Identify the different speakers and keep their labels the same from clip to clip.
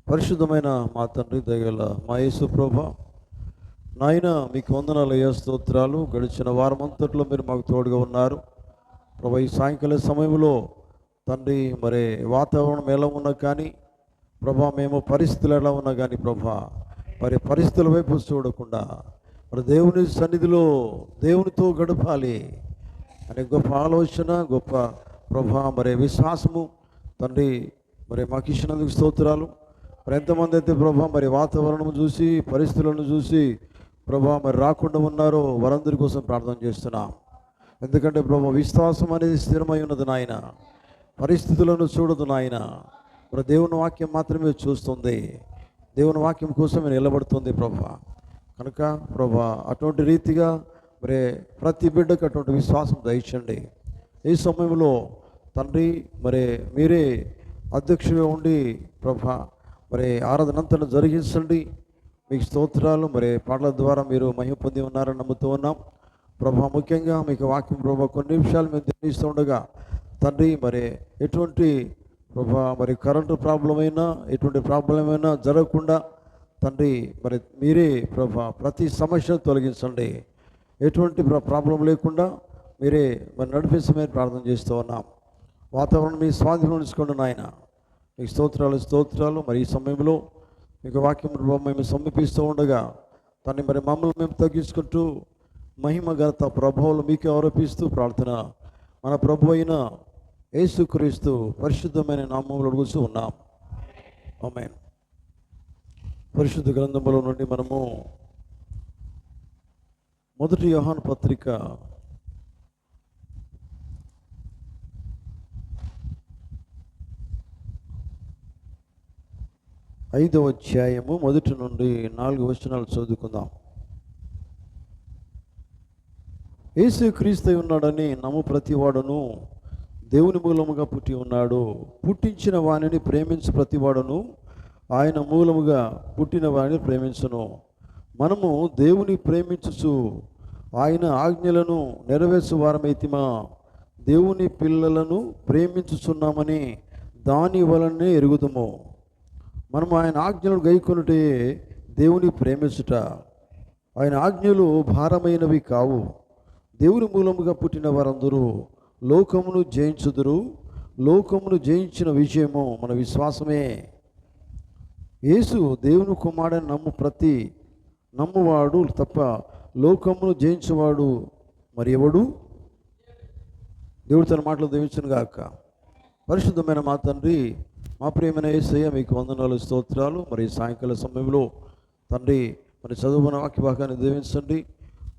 Speaker 1: పరిశుద్ధమైన మా తండ్రి దయగల మా యేసు ప్రభా, నాయన మీకు వందనాలు స్తోత్రాలు. గడిచిన వారమంతట్లో మీరు మాకు తోడుగా ఉన్నారు ప్రభా. ఈ సాయంకాల సమయంలో తండ్రి మరి వాతావరణం ఎలా ఉన్నా కానీ ప్రభా, మేము పరిస్థితులు ఎలా ఉన్నా కానీ ప్రభా, మరి పరిస్థితుల వైపు చూడకుండా మరి దేవుని సన్నిధిలో దేవునితో గడపాలి అనే గొప్ప ఆలోచన, గొప్ప ప్రభా మరి విశ్వాసము తండ్రి మరి మాకు ఇచ్చినందుకు స్తోత్రాలు. మరి ఎంతమంది అయితే ప్రభా మరి వాతావరణం చూసి పరిస్థితులను చూసి ప్రభా మరి రాకుండా ఉన్నారో వారందరి కోసం ప్రార్థన చేస్తున్నాం. ఎందుకంటే ప్రభా విశ్వాసం అనేది స్థిరమై ఉన్నది నాయన, పరిస్థితులను చూడదు నాయన. మరి దేవుని వాక్యం మాత్రమే చూస్తుంది, దేవుని వాక్యం కోసమే నిలబడుతుంది ప్రభా. కనుక ప్రభా అటువంటి రీతిగా మరి ప్రతి బిడ్డకు అటువంటి విశ్వాసం దయచండి. ఈ సమయంలో తండ్రి మరి మీరే అధ్యక్షుడిగా ఉండి ప్రభా మరి ఆరాధనంతను జరిగించండి. మీకు స్తోత్రాలు. మరి పాటల ద్వారా మీరు మహిమ పొంది ఉన్నారని నమ్ముతూ ఉన్నాం ప్రభా. ముఖ్యంగా మీకు వాక్యం ప్రభా కొన్ని నిమిషాలు మేము ధ్యానిస్తూ ఉండగా తండ్రి మరి ఎటువంటి ప్రభా మరి కరెంటు ప్రాబ్లం అయినా ఎటువంటి ప్రాబ్లం అయినా జరగకుండా తండ్రి మరి మీరే ప్రభా ప్రతి సమస్యను తొలగించండి. ఎటువంటి ప్రాబ్లం లేకుండా మీరే మరి నడిపించమని ప్రార్థన చేస్తూ ఉన్నాం. వాతావరణం మీ స్వాధీనం ఉంచుకోండి నాయన. మీకు స్తోత్రాలు. మరి ఈ సమయంలో మీకు వాక్యం మేము సమీపిస్తూ ఉండగా దాన్ని మరి మమ్మల్ని మేము తగ్గించుకుంటూ మహిమ ఘనత ప్రభావాలు మీకు ఆరోపిస్తూ ప్రార్థన మన ప్రభు అయిన యేసుక్రీస్తు పరిశుద్ధమైన నామములో అడుగుతూ ఉన్నాం. ఆమేన్. పరిశుద్ధ గ్రంథములో నుండి మనము మొదటి యోహాను పత్రిక 5వ అధ్యాయము 1 నుండి 4 వచనాలు చదువుకుందాం. యేసు క్రీస్తు ఉన్నాడని నమ్ము ప్రతివాడును దేవుని మూలముగా పుట్టి ఉన్నాడు. పుట్టించిన వానిని ప్రేమించు ప్రతివాడును ఆయన మూలముగా పుట్టిన వానిని ప్రేమించును. మనము దేవుని ప్రేమించుచు ఆయన ఆజ్ఞలను నెరవేర్చు వారమైతిమా దేవుని పిల్లలను ప్రేమించుచున్నామని దాని వలనే ఎరుగుదుము. మనము ఆయన ఆజ్ఞలను గైకొనుటే దేవుని ప్రేమించుట. ఆయన ఆజ్ఞలు భారమైనవి కావు. దేవుని మూలముగా పుట్టిన వారందరూ లోకమును జయించుదురు. లోకమును జయించిన విజయము మన విశ్వాసమే. యేసు దేవుని కుమారుడని నమ్మువాడు తప్ప లోకమును జయించేవాడు మరి ఎవడు? దేవుడు తన మాటలు దీవించును గాక. పరిశుద్ధమైన మా తండ్రి, మా ప్రియమైన యేసయ్య, మీకు వందనాలు స్తోత్రాలు. మరి సాయంకాల సమయంలో తండ్రి మరి చదువుకున్న వాక్య భాగాన్ని దీవించండి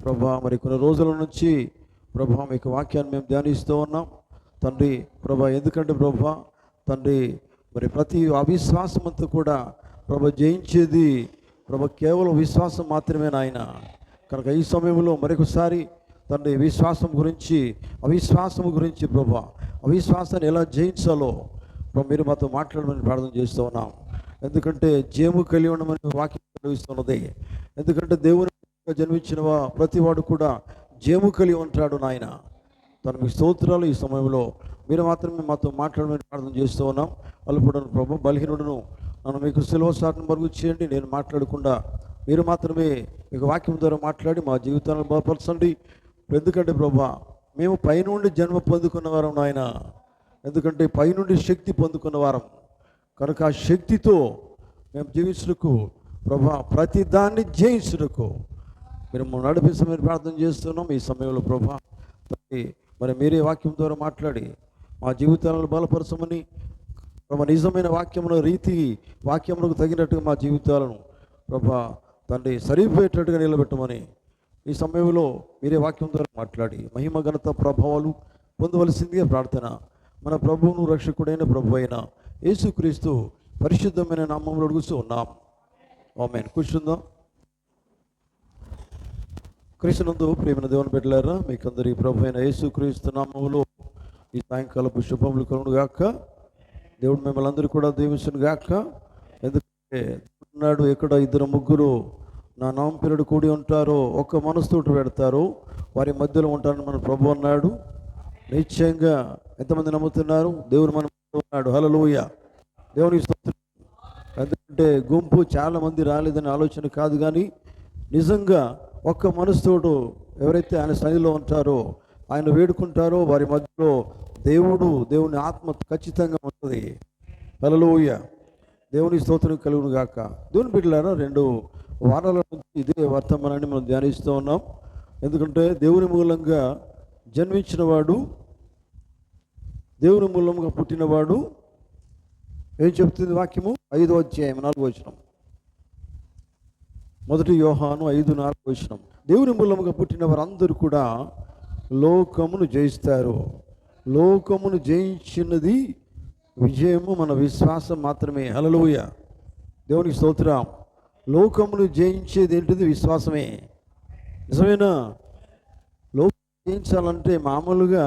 Speaker 1: ప్రభా. మరి కొన్ని రోజుల నుంచి ప్రభా మీకు వాక్యాన్ని మేము ధ్యానిస్తూ ఉన్నాం తండ్రి ప్రభా. ఎందుకంటే ప్రభా తండ్రి మరి ప్రతి అవిశ్వాసం అంతా కూడా ప్రభా జయించేది ప్రభా కేవలం విశ్వాసం మాత్రమే నాయన. కనుక ఈ సమయంలో మరొకసారి తండ్రి విశ్వాసం గురించి అవిశ్వాసం గురించి ప్రభా అవిశ్వాసాన్ని ఎలా జయించాలో ప్రభా మీరు మాతో మాట్లాడమని ప్రార్థన చేస్తూ ఉన్నాం. ఎందుకంటే జయము కలిగి ఉండమని వాక్యం చదివిస్తున్నది. ఎందుకంటే దేవుని జన్మించిన ప్రతివాడు కూడా జయము కలిగి ఉంటాడు నాయన. తనకు స్తోత్రాలు. ఈ సమయంలో మీరు మాత్రమే మాతో మాట్లాడమని ప్రార్థన చేస్తూ ఉన్నాం. అల్పుడను ప్రభు, బలహీనుడును, నన్ను మీకు సిలువ సాటును మరుగు చేయండి. నేను మాట్లాడకుండా మీరు మాత్రమే మీకు వాక్యం ద్వారా మాట్లాడి మా జీవితాలను బలపరచండి. ఎందుకంటే ప్రభా మేము పైనుండి జన్మ పొందుకున్న వారం నాయన. ఎందుకంటే పైనుండి శక్తి పొందుకున్న వారం కనుక ఆ శక్తితో మేము జీవించుటకు ప్రభా ప్రతి దాన్ని జయించుటకు మీరు నడిపించమని ప్రార్థన చేస్తున్నాం. ఈ సమయంలో ప్రభా మరి మీరే వాక్యం ద్వారా మాట్లాడి మా జీవితాలను బలపరచమని ప్రభా నిజమైన వాక్యముల రీతి వాక్యములకు తగినట్టుగా మా జీవితాలను ప్రభా తండ్రి సరిపోయేటట్టుగా నిలబెట్టమని ఈ సమయంలో మీరే వాక్యం ద్వారా మాట్లాడి మహిమ ఘనత ప్రభావాలు పొందవలసిందిగా ప్రార్థన మన ప్రభువును రక్షకుడైన ప్రభు అయిన యేసుక్రీస్తు పరిశుద్ధమైన నామములో అడుగుతూ ఉన్నాం. ఆమేన్. కూర్చుందాం. క్రీస్తునందు ప్రియమైన దేవుని బిడ్డలారా, మీకందరికీ ప్రభు అయిన యేసుక్రీస్తు నామములో ఈ సాయంకాలపు శుభములు కలుగును గాక. దేవుడు మిమ్మల్ని అందరూ కూడా దీవించును గాక. ఎందుకంటే ఉన్నాడు ఎక్కడ ఇద్దరు ముగ్గురు నా నామం పేరుడు కూడి ఉంటారో ఒక్క మనసుతోటి పెడతారు వారి మధ్యలో ఉంటారని మన ప్రభు అన్నాడు. నిశ్చయంగా ఎంతమంది నమ్ముతున్నారు? దేవుడు మన ఉన్నాడు. హల్లెలూయా. దేవునికి స్తోత్రం. ఎందుకంటే గుంపు చాలామంది రాలేదని ఆలోచన కాదు, కానీ నిజంగా ఒక్క మనసుతోడు ఎవరైతే ఆయన సన్నిధిలో ఉంటారో, ఆయన వేడుకుంటారో, వారి మధ్యలో దేవుని ఆత్మ ఖచ్చితంగా ఉంటుంది. హల్లెలూయా. దేవుని స్తోత్రం కలుగును గాక. దేవుని బిడ్డలారా, 2 వారాల నుంచి ఇదే వర్తమానాన్ని మనం ధ్యానిస్తూ ఉన్నాం. ఎందుకంటే దేవుని మూలంగా జన్మించిన వాడు, దేవుని మూలంగా పుట్టినవాడు ఏం చెప్తుంది వాక్యము? 5వ అధ్యాయం 4వ వచనం. 1 యోహాను 5:4 వచనం. దేవుని మూలముగా పుట్టిన వారందరూ కూడా లోకమును జయిస్తారు. లోకమును జయించినది విజయము మన విశ్వాసం మాత్రమే. హల్లెలూయా. దేవునికి స్తోత్రం. లోకమును జయించేది ఏంటిది? విశ్వాసమే. నిజమేనా? లోకం జయించాలంటే మామూలుగా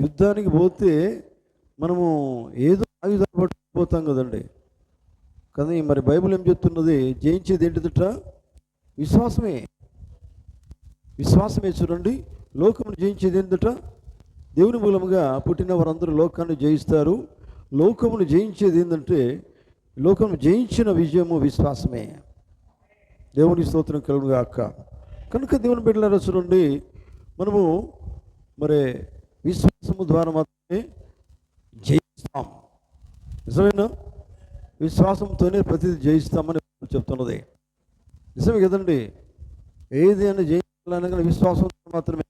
Speaker 1: యుద్ధానికి పోతే మనము ఏదో ఆయుధాలు పట్టుకుపోతాం కదండి. కానీ మరి బైబిల్ ఏం చెప్తున్నది? జయించేది ఏంటిదట? విశ్వాసమే. విశ్వాసమే. చూడండి, లోకమును జయించేది ఏంటట? దేవుని మూలముగా పుట్టిన వారందరూ లోకాన్ని జయిస్తారు. లోకమును జయించేది ఏంటంటే, లోకము జయించిన విజయము విశ్వాసమే. దేవుని స్తోత్రం కలుగును గాక. కనుక దేవుని బిడ్డలారా, చూడండి, మనము మరి విశ్వాసము ద్వారా మాత్రమే జయిస్తాం. నిజమేనా? విశ్వాసంతోనే ప్రతిదీ జయిస్తామని చెప్తున్నది. నిజమే కదండి. ఏది అని జయించాలనగా విశ్వాసంతో మాత్రమే.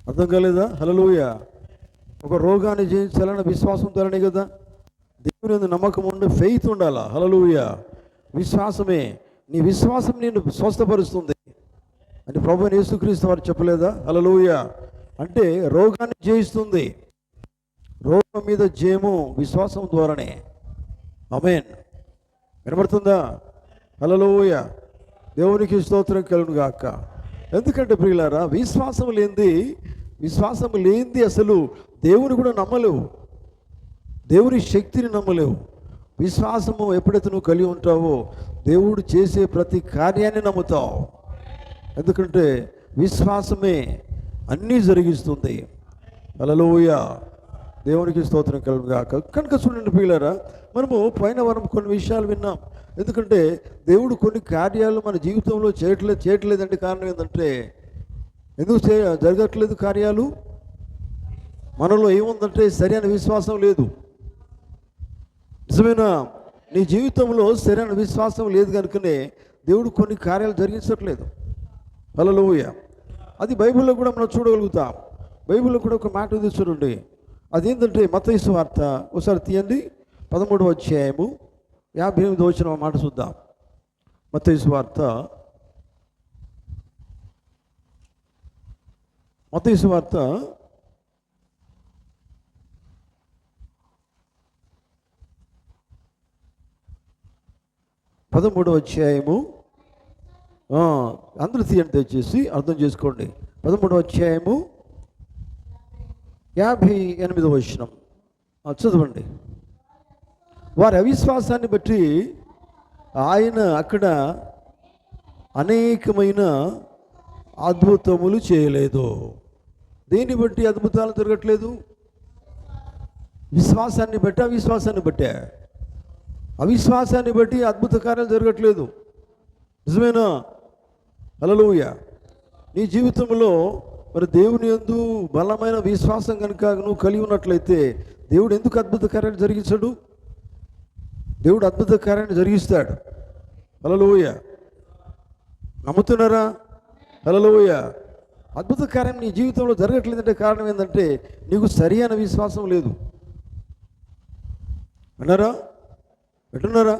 Speaker 1: అర్థం కాలేదా? హల్లెలూయా. ఒక రోగాన్ని జయించాలన్న విశ్వాసంతోనే కదా. దేవుని యందు నమ్మకం ఉండి ఫెయిత్ ఉండాలా. హల్లెలూయా. విశ్వాసమే. నీ విశ్వాసం నిన్ను స్వస్థపరుస్తుంది అని ప్రభువైన యేసుక్రీస్తు వారు చెప్పలేదా? హల్లెలూయా. అంటే రోగాన్ని జయిస్తుంది. రోగం మీద జయము విశ్వాసం ద్వారానే. ఆమేన్. వినబడుతుందా? హల్లెలూయా. దేవునికి స్తోత్రం కలుగును గాక. ఎందుకంటే ప్రియులారా, విశ్వాసం లేనిది అసలు దేవుని కూడా నమ్మలేవు. దేవుని శక్తిని నమ్మలేవు. విశ్వాసము ఎప్పుడైతే నువ్వు కలిగి ఉంటావో దేవుడు చేసే ప్రతి కార్యాన్ని నమ్ముతావు. ఎందుకంటే విశ్వాసమే అన్నీ జరిగిస్తుంది. హల్లెలూయా. దేవునికి స్తోత్రం కలుగును గాక. కనుక చూడండి ప్రియులారా, మనము పోయిన వారం కొన్ని విషయాలు విన్నాం. ఎందుకంటే దేవుడు కొన్ని కార్యాలు మన జీవితంలో చేయట్లేదంటే కారణం ఏంటంటే, ఎందుకు జరగట్లేదు కార్యాలు? మనలో ఏముందంటే సరైన విశ్వాసం లేదు. నిజమేనా? నీ జీవితంలో సరైన విశ్వాసం లేదు కనుకనే దేవుడు కొన్ని కార్యాలు జరిగించట్లేదు. హల్లెలూయా. అది బైబిల్లో కూడా మనం చూడగలుగుతాం. బైబిల్లో కూడా ఒక మాట ఉంది చూడండి. అదేంటంటే మత్తయి సువార్త ఒకసారి తీయండి, 13వ అధ్యాయము 58వ వచనం మాట చూద్దాం. మత్తయి సువార్త 13వ అధ్యాయము, అందరూ తీయండి దయచేసి, అర్థం చేసుకోండి. 13వ అధ్యాయము 58వ వచనం చదవండి. వారి అవిశ్వాసాన్ని బట్టి ఆయన అక్కడ అనేకమైన అద్భుతములు చేయలేదు. దేన్ని బట్టి అద్భుతాలు జరగట్లేదు? విశ్వాసాన్ని బట్టి, అవిశ్వాసాన్ని బట్టి అద్భుత కార్యాలు జరగట్లేదు. నిజమేనా? హల్లెలూయా. నీ జీవితంలో మరి దేవుని యందు బలమైన విశ్వాసం కనుక నువ్వు కలిగి ఉన్నట్లయితే దేవుడు ఎందుకు అద్భుత కార్యాలు జరిగించడు? దేవుడు అద్భుత కార్యాన్ని జరిగిస్తాడు. హల్లెలూయా. నమ్ముతున్నారా? హల్లెలూయా. అద్భుత కార్యం నీ జీవితంలో జరగట్లేదంటే కారణం ఏంటంటే నీకు సరైన విశ్వాసం లేదు. అన్నారా? వింటున్నారా?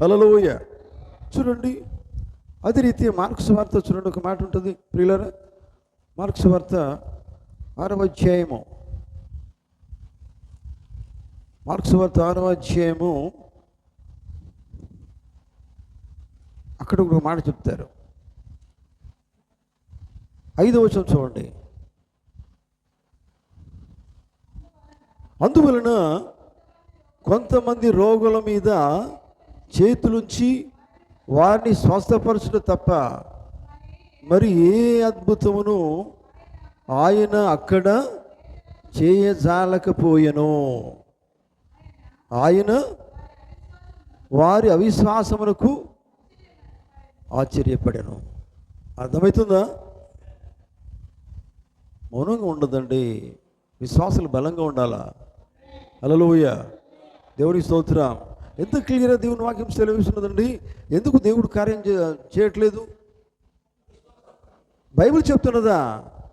Speaker 1: హల్లెలూయా. చూడండి, అదే రీతి మార్కు సువార్త చూడండి, ఒక మాట ఉంటుంది ప్రియులారా. మార్కు సువార్త 6వ అధ్యాయము, అక్కడ ఒక మాట చెప్తారు. 5వ వచనం చూడండి. అందువలన కొంతమంది రోగుల మీద చేతులుంచి వారిని స్వస్థపరచుట తప్ప మరి ఏ అద్భుతమును ఆయన అక్కడ చేయజాలకపోయెను. ఆయన వారి అవిశ్వాసమునకు ఆశ్చర్యపడాను. అర్థమవుతుందా? మౌనంగా ఉండదండి. విశ్వాసాలు బలంగా ఉండాలా. హల్లెలూయా, దేవునికి స్తోత్రం. ఎంత క్లియర్గా దేవుని వాక్యం సెలవిస్తున్నదండి. ఎందుకు దేవుడు కార్యం చేయట్లేదు? బైబిల్ చెప్తున్నదా?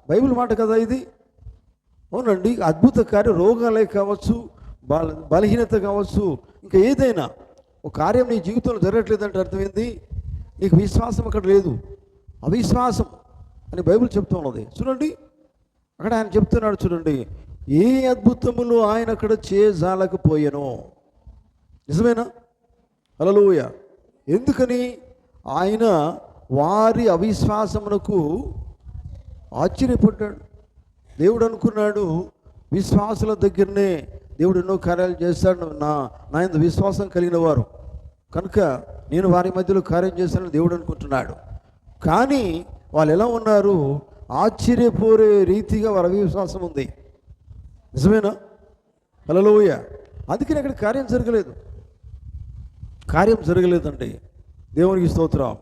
Speaker 1: బైబిల్ మాట కదా ఇది. అవునండి, అద్భుత కార్యం, రోగాలే కావచ్చు, బలహీనత కావచ్చు, ఇంకా ఏదైనా ఒక కార్యం నీ జీవితంలో జరగట్లేదంటే అర్థమైంది, నీకు విశ్వాసం అక్కడ లేదు, అవిశ్వాసం అని బైబిల్ చెప్తూ ఉన్నది. చూడండి, అక్కడ ఆయన చెప్తున్నాడు, చూడండి, ఏ అద్భుతములు ఆయన అక్కడ చేయజాలకపోయాను. నిజమేనా? హల్లెలూయా. ఎందుకని? ఆయన వారి అవిశ్వాసమునకు ఆశ్చర్యపడ్డాడు. దేవుడు అనుకున్నాడు, విశ్వాసుల దగ్గరనే దేవుడు ఎన్నో కార్యాలు చేస్తాడు, నా యందు విశ్వాసం కలిగిన వారు కనుక నేను వారి మధ్యలో కార్యం చేస్తానని దేవుడు అనుకుంటున్నాడు. కానీ వాళ్ళు ఎలా ఉన్నారు? ఆశ్చర్యపోరే రీతిగా వారి అవిశ్వాసం ఉంది. నిజమేనా? హల్లెలూయా. అందుకని అక్కడ కార్యం జరగలేదండి. దేవునికి స్తోత్రం.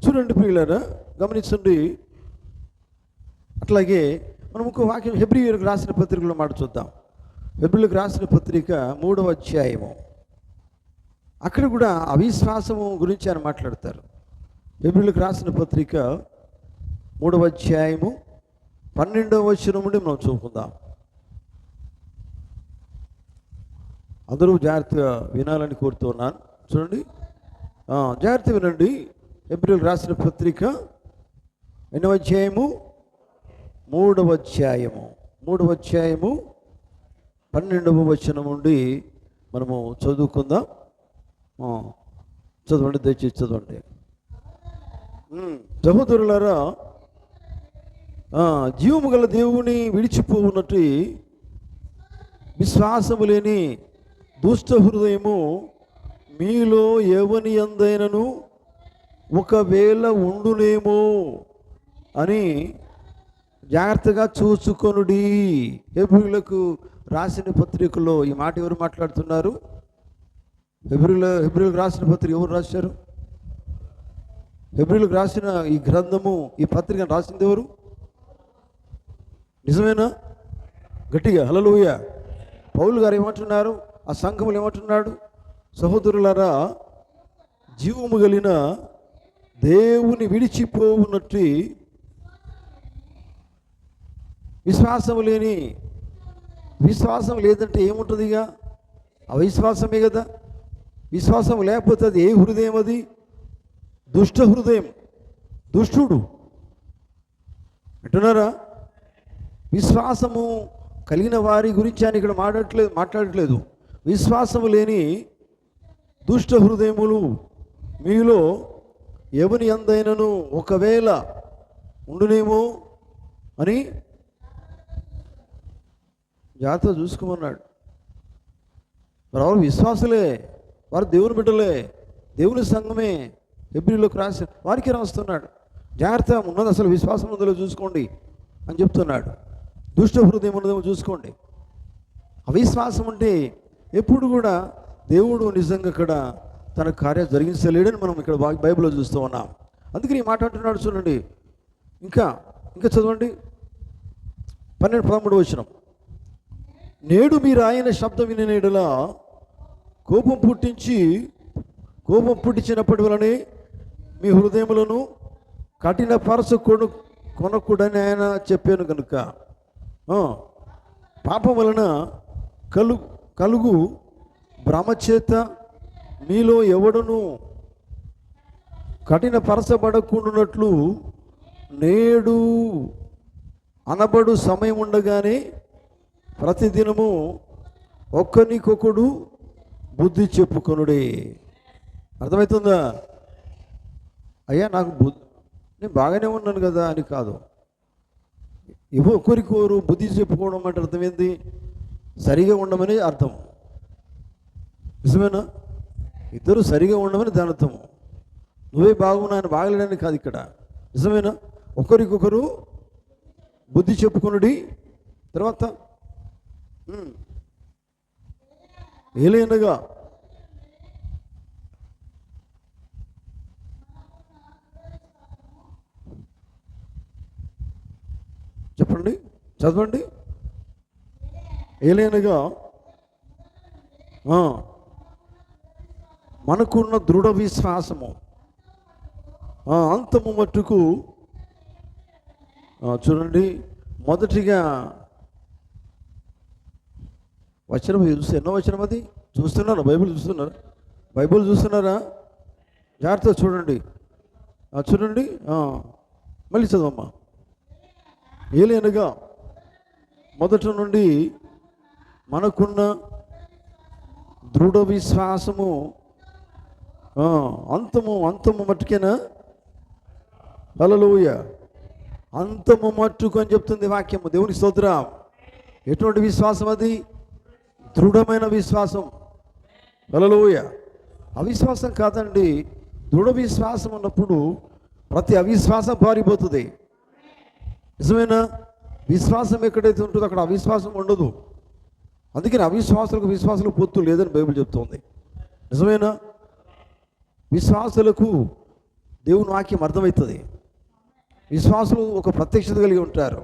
Speaker 1: చూడండి ప్రియులారా, గమనించండి. అట్లాగే మనం ఒక వాక్యం హెబ్రీయులకు రాసిన పత్రికలో మాట చూద్దాం. హెబ్రీయులకు రాసిన పత్రిక 3వ అధ్యాయము. అక్కడ కూడా అవిశ్వాసము గురించి ఆయన మాట్లాడతారు. హెబ్రీయులకు రాసిన పత్రిక 3వ అధ్యాయము 12వ వచనం నుండి మనం చూపుకుందాం. అందరూ జాగ్రత్తగా వినాలని కోరుతున్నాను. చూడండి, జాగ్రత్త వినండి. హెబ్రీయులకు రాసిన పత్రిక 8వ అధ్యాయము 3వ అధ్యాయము 12వ వచనం నుండి మనము చదువుకుందాం. చదవండి, దయచేసి చదవండి. సహోదరులారా, జీవము గల దేవుని విడిచిపోవునట్టు విశ్వాసము లేని దుష్ట హృదయము మీలో ఎవని యందైనను ఒకవేళ ఉండునేమో అని జాగ్రత్తగా చూసుకొనుడి. హెబ్రీయులకు రాసిన పత్రికలో ఈ మాట ఎవరు మాట్లాడుతున్నారు? హెబ్రీయులకు రాసిన పత్రిక ఎవరు రాశారు? హెబ్రీయులకు రాసిన ఈ గ్రంథము, ఈ పత్రికను రాసింది ఎవరు? నిజమేనా? గట్టిగా హల్లెలూయా. పౌలు గారు ఏమంటున్నారు? ఆ సంఘములు ఏమంటున్నాడు? సహోదరులారా, జీవము కలిగిన దేవుని విడిచిపోవునట్టు విశ్వాసం లేదంటే ఏముంటుంది? ఇక అవిశ్వాసమే కదా. విశ్వాసం లేకపోతే అది ఏ హృదయం? అది దుష్ట హృదయం, దుష్టుడు అంటున్నారా? విశ్వాసము కలిగిన వారి గురించి ఆయన ఇక్కడ మాట్లాడట్లేదు. విశ్వాసము లేని దుష్ట హృదయములు మీలో ఎవని యందైనను ఒకవేళ ఉండునేమో అని జాగ్రత్త చూసుకోమన్నాడు. మరి ఎవరు విశ్వాసులే, వారు దేవుని బిడ్డలే, దేవుని సంఘమే. హెబ్రీయులకు రాసి వారికి రాస్తున్నాడు, జాగ్రత్త ఉన్నది అసలు విశ్వాసం ఉందో చూసుకోండి అని చెప్తున్నాడు. దుష్ట హృదయం ఉన్నదేమో చూసుకోండి. అవిశ్వాసం అంటే ఎప్పుడు కూడా దేవుడు నిజంగా ఇక్కడ తన కార్యం జరిగించలేడని మనం ఇక్కడ బైబిల్లో చూస్తూ ఉన్నాం. అందుకని ఈ మాట అంటున్నాడు. చూడండి, ఇంకా చదవండి. 12-13 వచనం. నేడు మీరు ఆయన శబ్దం విని నేడులా కోపం పుట్టించినప్పటి వలనే మీ హృదయములను కొనకూడని ఆయన చెప్పాను కనుక పాపం వలన కలుగు భ్రమచేత మీలో ఎవడును కఠినపరచబడకుండానట్లు నేడు అనబడు సమయం ఉండగానే ప్రతిదినము ఒక్కనికొకడు బుద్ధి చెప్పుకొనుడే. అర్థమవుతుందా? అయ్యా నాకు నేను బాగానే ఉన్నాను కదా అని కాదు. ఒకరికొరు బుద్ధి చెప్పుకోవడం అంటే అర్థం ఏంది? సరిగా ఉండమని అర్థం. నిజమేనా? ఇద్దరు సరిగా ఉండమని దాని అర్థము. నువ్వే బాగున్నాయని బాగలేడని కాదు ఇక్కడ. నిజమేనా? ఒకరికొకరు బుద్ధి చెప్పుకొనుడి. తర్వాత ఏలైనగా చదవండి. ఏలైనగా మనకున్న దృఢ విశ్వాసము అంతము మట్టుకు చూడండి. మొదటిగా వచనం చూస్తే ఎన్నో వచనం అది చూస్తున్నారా? బైబిల్ చూస్తున్నారా? బైబిల్ చూస్తున్నారా? జాగ్రత్తగా చూడండి. చూడండి, మళ్ళీ చదవమ్మా. ఏలైనగా మొదటి నుండి మనకున్న దృఢ విశ్వాసము అంతము మట్టుకేనా? హల్లెలూయా. అంతము మట్టుకు అని చెప్తుంది వాక్యము. దేవుని స్తోత్రం. ఎటువంటి విశ్వాసం అది? దృఢమైన విశ్వాసం. హల్లెలూయా. అవిశ్వాసం కాదండి. దృఢ విశ్వాసం ఉన్నప్పుడు ప్రతి అవిశ్వాసం పారిపోతుంది. నిజమేనా? విశ్వాసం ఎక్కడైతే ఉంటుందో అక్కడ అవిశ్వాసం ఉండదు. అందుకని విశ్వాసులకు పొత్తు లేదని బైబిల్ చెప్తోంది. నిజమేనా? విశ్వాసులకు దేవుని వాక్యం అర్థమవుతుంది. విశ్వాసులు ఒక ప్రత్యక్షత కలిగి ఉంటారు.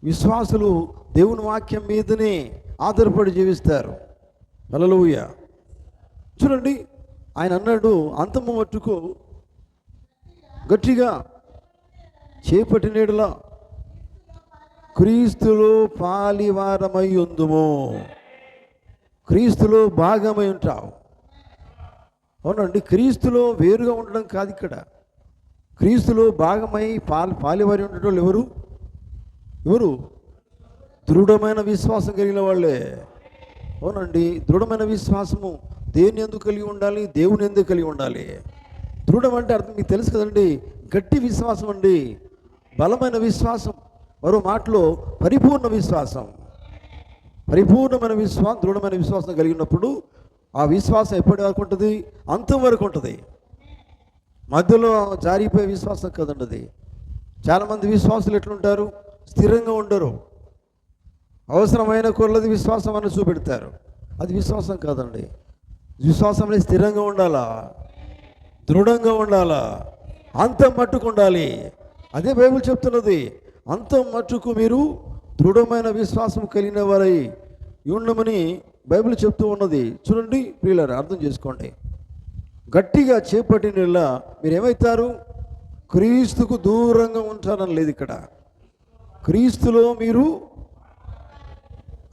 Speaker 1: విశ్వాసులు దేవుని వాక్యం మీదనే ఆధారపడి జీవిస్తారు. హల్లెలూయా. చూడండి, ఆయన అన్నాడు, అంతము మట్టుకు గట్టిగా చేపట్టినేడులా క్రీస్తులో పాలివారమై ఉందుము. క్రీస్తులో భాగమై ఉంటావు. అవునండి, క్రీస్తులో వేరుగా ఉండడం కాదు ఇక్కడ. క్రీస్తులో భాగమై పాలివారి ఉండటం ఎవరు? దృఢమైన విశ్వాసం కలిగిన వాళ్ళే. అవునండి, దృఢమైన విశ్వాసము దేని ఎందుకు కలిగి ఉండాలి? దేవుని ఎందుకు కలిగి ఉండాలి? దృఢం అంటే అర్థం మీకు తెలుసు కదండి. గట్టి విశ్వాసం అండి, బలమైన విశ్వాసం. మరో మాటలో పరిపూర్ణ విశ్వాసం. పరిపూర్ణమైన విశ్వాసం, దృఢమైన విశ్వాసం కలిగినప్పుడు ఆ విశ్వాసం ఎప్పటి వరకు ఉంటుంది? అంతం వరకు ఉంటుంది. మధ్యలో జారిపోయే విశ్వాసం కదండి అది. చాలామంది విశ్వాసులు ఎట్లుంటారు? స్థిరంగా ఉండరు. అవసరమైన కొలది విశ్వాసం అని చూపెడతారు. అది విశ్వాసం కాదండి. విశ్వాసం అనేది స్థిరంగా ఉండాలా, దృఢంగా ఉండాలా, అంతం మట్టుకు ఉండాలి. అదే బైబిల్ చెప్తున్నది. అంతం మట్టుకు మీరు దృఢమైన విశ్వాసం కలిగిన వారై ఉండమని బైబిల్ చెప్తూ ఉన్నది. చూడండి ప్రియులారా, అర్థం చేసుకోండి. గట్టిగా చేపట్టిన మీరు ఏమవుతారు? క్రీస్తుకు దూరంగా ఉంటారని లేదు ఇక్కడ. క్రీస్తులో మీరు,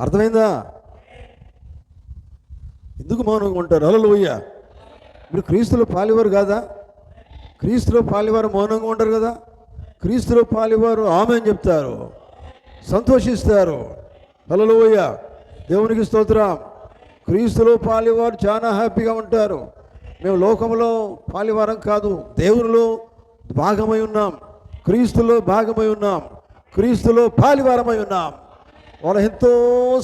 Speaker 1: అర్థమైందా? ఎందుకు మౌనంగా ఉంటారు? హల్లెలూయా. మీరు క్రీస్తులో పాలివారు కాదా? క్రీస్తులో పాలివారు మౌనంగా ఉండరు కదా. క్రీస్తులో పాలివారు ఆమేన్ చెప్తారు, సంతోషిస్తారు. హల్లెలూయా. దేవునికి స్తోత్రం. క్రీస్తులో పాలివారు చాలా హ్యాపీగా ఉంటారు. మేము లోకంలో పాలివారం కాదు, దేవునిలో భాగమై ఉన్నాం, క్రీస్తులో భాగమై ఉన్నాం, క్రీస్తులో పాలివారమై ఉన్నాం. వాళ్ళు ఎంతో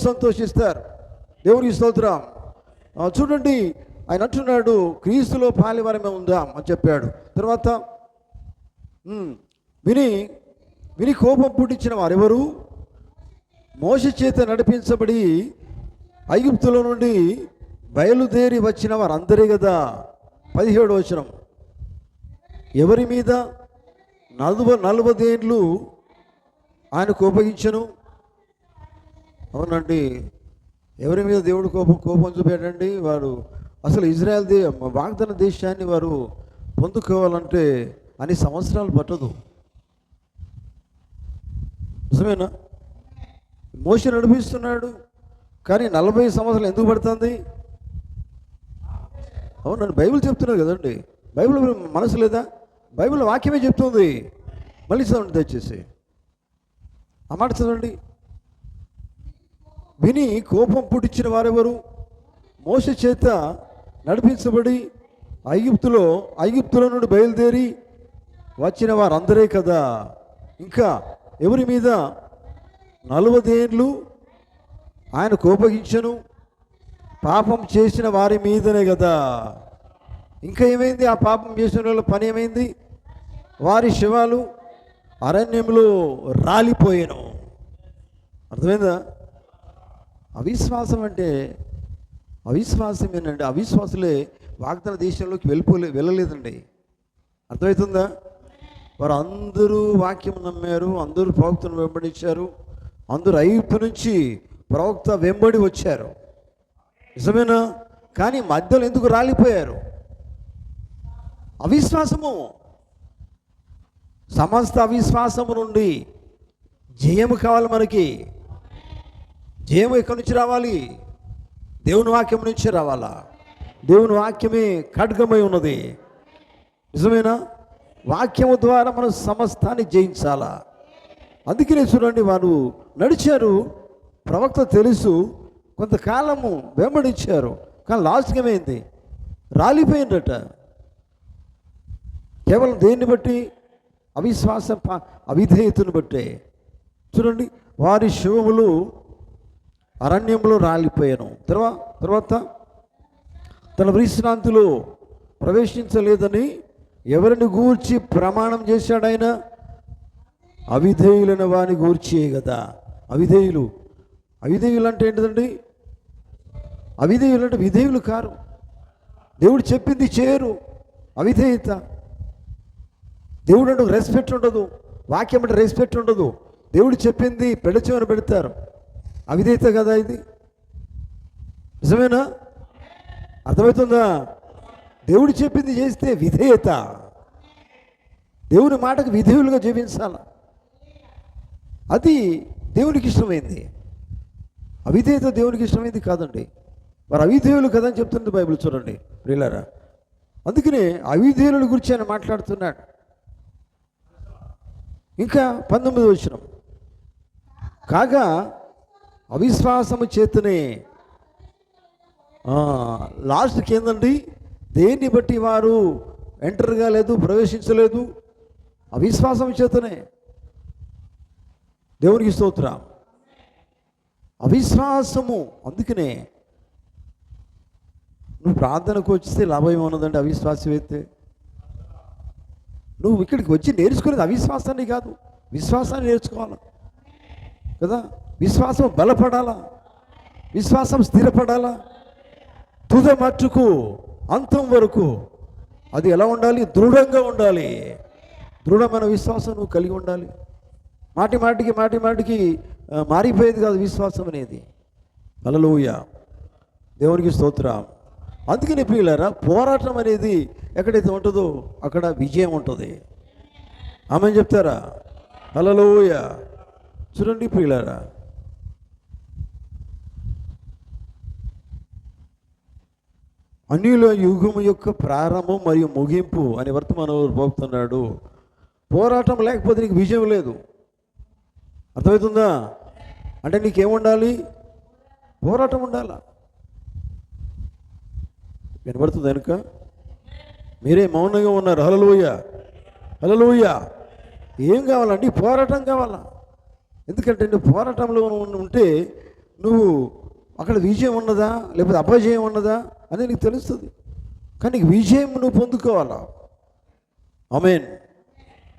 Speaker 1: సంతోషిస్తారు. దేవునికి స్తోత్రం. చూడండి, ఆయన అంటున్నాడు క్రీస్తులో పాలివారమే ఉందాం అని చెప్పాడు. తర్వాత విని కోపం పుట్టించిన వారెవరు? మోషే చేత నడిపించబడి ఐగుప్తులో నుండి బయలుదేరి వచ్చిన వారందరే కదా. 17వ వచనం. ఎవరి మీద 40 ఏండ్లు ఆయన కోపగించను? అవునండి, ఎవరి మీద దేవుడు కోపం చూపాడండి? వారు అసలు ఇజ్రాయెల్ వాగ్దాన దేశాన్ని వారు పొందుకోవాలంటే అన్ని సంవత్సరాలు పట్టదు. నిజమేనా? మోషే నడిపిస్తున్నాడు, కానీ 40 సంవత్సరాలు ఎందుకు పడుతుంది? అవునండి, బైబిల్ చెప్తున్నారు కదండి. బైబిల్ మనసు లేదా? బైబిల్ వాక్యమే చెప్తుంది. మళ్ళీ చదవండి దయచేసి, ఆ మాట చదవండి. విని కోపం పుట్టించిన వారెవరు? మోషే చేత నడిపించబడి ఐగుప్తులో నుండి బయలుదేరి వచ్చిన వారందరే కదా. ఇంకా ఎవరి మీద? 40 ఏండ్లు ఆయన కోపగించను, పాపం చేసిన వారి మీదనే కదా. ఇంకా ఏమైంది? ఆ పాపం చేసిన వాళ్ళ పని ఏమైంది? వారి శవాలు అరణ్యంలో రాలిపోయాను. అర్థమైందా? అవిశ్వాసం అంటే అవిశ్వాసమేనండి. అవిశ్వాసులే వాగ్దాన దేశంలోకి వెళ్ళలేదండి. అర్థమవుతుందా? వారు అందరూ వాక్యం నమ్మారు, అందరూ ప్రవక్తను వెంబడించారు, అందరూ ఐగుప్తు నుంచి ప్రవక్త వెంబడి వచ్చారు, నిజమేనా? కానీ మధ్యలో ఎందుకు రాలిపోయారు? అవిశ్వాసము. సమస్త అవిశ్వాసము నుండి జయము కావాలి మనకి. జయము ఎక్కడి నుంచి రావాలి? దేవుని వాక్యం నుంచి రావాలా? దేవుని వాక్యమే ఖడ్గమై ఉన్నది, నిజమేనా? వాక్యము ద్వారా మనం సమస్తాన్ని జయించాలా. అందుకనే చూడండి, వారు నడిచారు, ప్రవక్త తెలుసు, కొంతకాలము వెంబడించారు, కానీ లాస్ట్కి ఏమైంది? రాలిపోయిందట. కేవలం దేన్ని బట్టి? అవిశ్వాసం, అవిధేయతను బట్టే. చూడండి, వారి శవములు అరణ్యంలో రాలిపోయాను. తర్వాత తన విశ్రాంతిలో ప్రవేశించలేదని ఎవరిని గూర్చి ప్రమాణం చేశాడు ఆయన? అవిధేయులైన వారిని గూర్చే కదా. అవిధేయులు అంటే ఏంటిదండి? అవిధేయులు అంటే విధేయులు కారు, దేవుడు చెప్పింది చేయరు, అవిధేయత. దేవుడు అంటే రెస్పెక్ట్ ఉండదు, వాక్యం అంటే రెస్పెక్ట్ ఉండదు, దేవుడు చెప్పింది పెడచెవిన పెడతారు, అవిధేయత కదా ఇది. నిజమేనా? అర్థమవుతుందా? దేవుడు చెప్పింది చేస్తే విధేయత. దేవుని మాటకు విధేయులుగా జీవించాలి, అది దేవునికి ఇష్టమైంది. అవిధేయత దేవునికి ఇష్టమైంది కాదండి. మరి అవిధేయులు కదా అని చెప్తుంది బైబిల్. చూడండి ప్రియులారా, అందుకనే అవిధేయుల గురించి ఆయన మాట్లాడుతున్నాడు. ఇంకా 19వ వచనం, కాగా అవిశ్వాసము చేతనే, లాస్ట్కి ఏందండి? దేన్ని బట్టి వారు ఎంటర్ కాలేదు, ప్రవేశించలేదు? అవిశ్వాసం చేతనే. దేవునికి స్తోత్రం. అవిశ్వాసము. అందుకనే నువ్వు ప్రార్థనకు వచ్చితే లాభం ఏమన్నదండి? అవిశ్వాసం అయితే నువ్వు ఇక్కడికి వచ్చి నేర్చుకునేది అవిశ్వాసాన్ని కాదు, విశ్వాసాన్ని నేర్చుకోవాలి కదా. విశ్వాసం బలపడాలా, విశ్వాసం స్థిరపడాలా, తుద మట్టుకు అంతం వరకు. అది ఎలా ఉండాలి? దృఢంగా ఉండాలి. దృఢమైన విశ్వాసం నువ్వు కలిగి ఉండాలి. మాటి మాటికి మారిపోయేది కాదు విశ్వాసం అనేది. హల్లెలూయా, దేవునికి స్తోత్రం. అందుకని ప్రియులారా, పోరాటం అనేది ఎక్కడైతే ఉంటుందో అక్కడ విజయం ఉంటుంది. ఆమేన్ చెప్తారా? హల్లెలూయా. చూడండి ప్రియులారా, అన్యుల యుగము యొక్క ప్రారంభం మరియు ముగింపు అని వర్తమానంలో పోతున్నాడు. పోరాటం లేకపోతే నీకు విజయం లేదు. అర్థమవుతుందా? అంటే నీకేముండాలి? పోరాటం ఉండాలా. వినబడుతుంది కనుక మీరే మౌనంగా ఉన్నారు. హల్లెలూయా, హల్లెలూయా. ఏం కావాలండి? పోరాటం కావాలా. ఎందుకంటే నువ్వు పోరాటంలో ఉంటే నువ్వు అక్కడ విజయం ఉన్నదా లేకపోతే అపజయం ఉన్నదా అనేది నీకు తెలుస్తుంది. కానీ నీకు విజయం నువ్వు పొందుకోవాలా. ఆమేన్.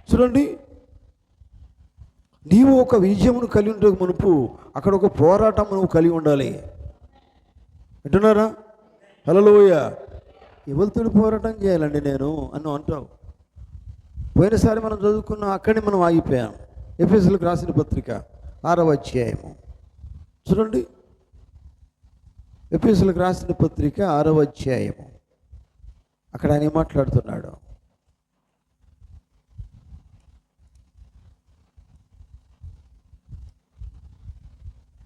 Speaker 1: చూడండి, నీవు ఒక విజయమును కలిగి ఉంటే మునుపు అక్కడ ఒక పోరాటం నువ్వు కలిగి ఉండాలి. వింటున్నారా? హల్లెలూయా. ఎవరితో పోరాటం చేయాలండి నేను అని అంటావు. పోయినసారి మనం చదువుకున్న అక్కడే మనం ఆగిపోయాం. ఎఫెసీయులకు రాసిన పత్రిక 6వ అధ్యాయము చూడండి. ఎఫెసీయులకు రాసిన పత్రిక 6వ అధ్యాయము, అక్కడ ఆయన మాట్లాడుతున్నాడు.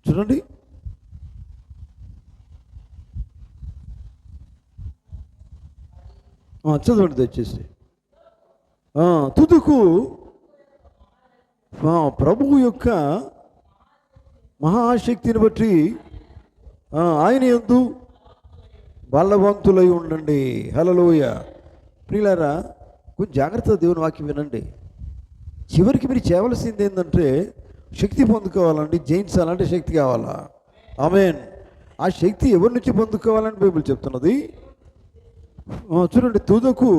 Speaker 1: చూడండి, చదవండి దయచేసి. తుదుకు ప్రభువు యొక్క మహాశక్తిని బట్టి ఆయన యందు బలవంతులై ఉండండి. హల్లెలూయా. ప్రియులారా, కొంచెం జాగ్రత్తగా దేవుని వాక్యం వినండి. చివరికి మీరు చేయవలసింది ఏంటంటే శక్తి పొందుకోవాలండి. జయించాలంటే శక్తి కావాలా. ఆమేన్. ఆ శక్తి ఎవరి నుంచి పొందుకోవాలని బైబిల్ చెప్తున్నది. చూడండి, తుదకు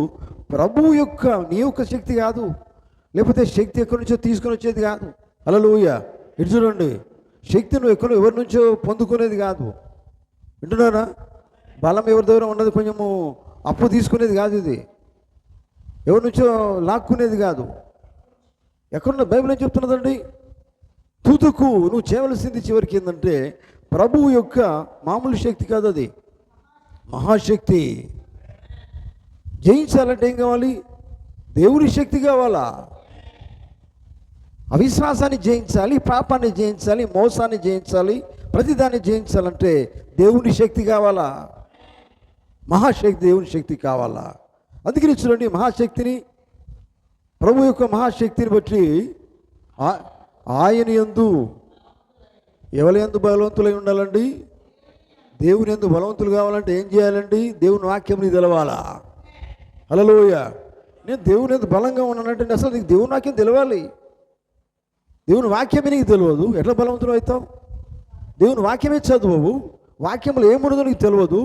Speaker 1: ప్రభువు యొక్క నీ యొక్క శక్తి కాదు, లేకపోతే శక్తి ఎక్కడి నుంచో తీసుకొని వచ్చేది కాదు. హల్లెలూయా. ఇటు చూడండి, శక్తి నువ్వు ఎవరి నుంచో పొందుకునేది కాదు. వింటున్నారా? బలం ఎవరి దగ్గర ఉన్నది కొంచెము అప్పు తీసుకునేది కాదు. ఇది ఎవరి నుంచో లాక్కునేది కాదు. ఎక్కడున్న బైబిల్ ఏం చెప్తున్నదండి? తుదుకు నువ్వు చేయవలసింది చివరికి ఏంటంటే ప్రభువు యొక్క మామూలు శక్తి కాదు, అది మహాశక్తి. జయించాలంటే ఏం కావాలి? దేవుని శక్తి కావాలా? అవిశ్వాసాన్ని జయించాలి, పాపాన్ని జయించాలి, మోసాన్ని జయించాలి, ప్రతిదాన్ని జయించాలంటే దేవుని శక్తి కావాలా? మహాశక్తి, దేవుని శక్తి కావాలా? అందుకని చూడండి, మహాశక్తిని, ప్రభు యొక్క మహాశక్తిని బట్టి ఆయన యందు ఎవరి యందు బలవంతులై ఉండాలండి? దేవుని యందు బలవంతులు కావాలంటే ఏం చేయాలండి? దేవుని వాక్యంని తెలవాలా? హల్లెలూయా. నేను దేవుని యందు బలంగా ఉన్నానంటే అసలు నీకు దేవుని వాక్యం తెలవాలి. దేవుని వాక్యమే నీకు తెలియదు, ఎట్లా బలవంతులు అవుతావు? దేవుని వాక్యమే చదువు, వాక్యంలో ఏముండదో నీకు తెలియదు.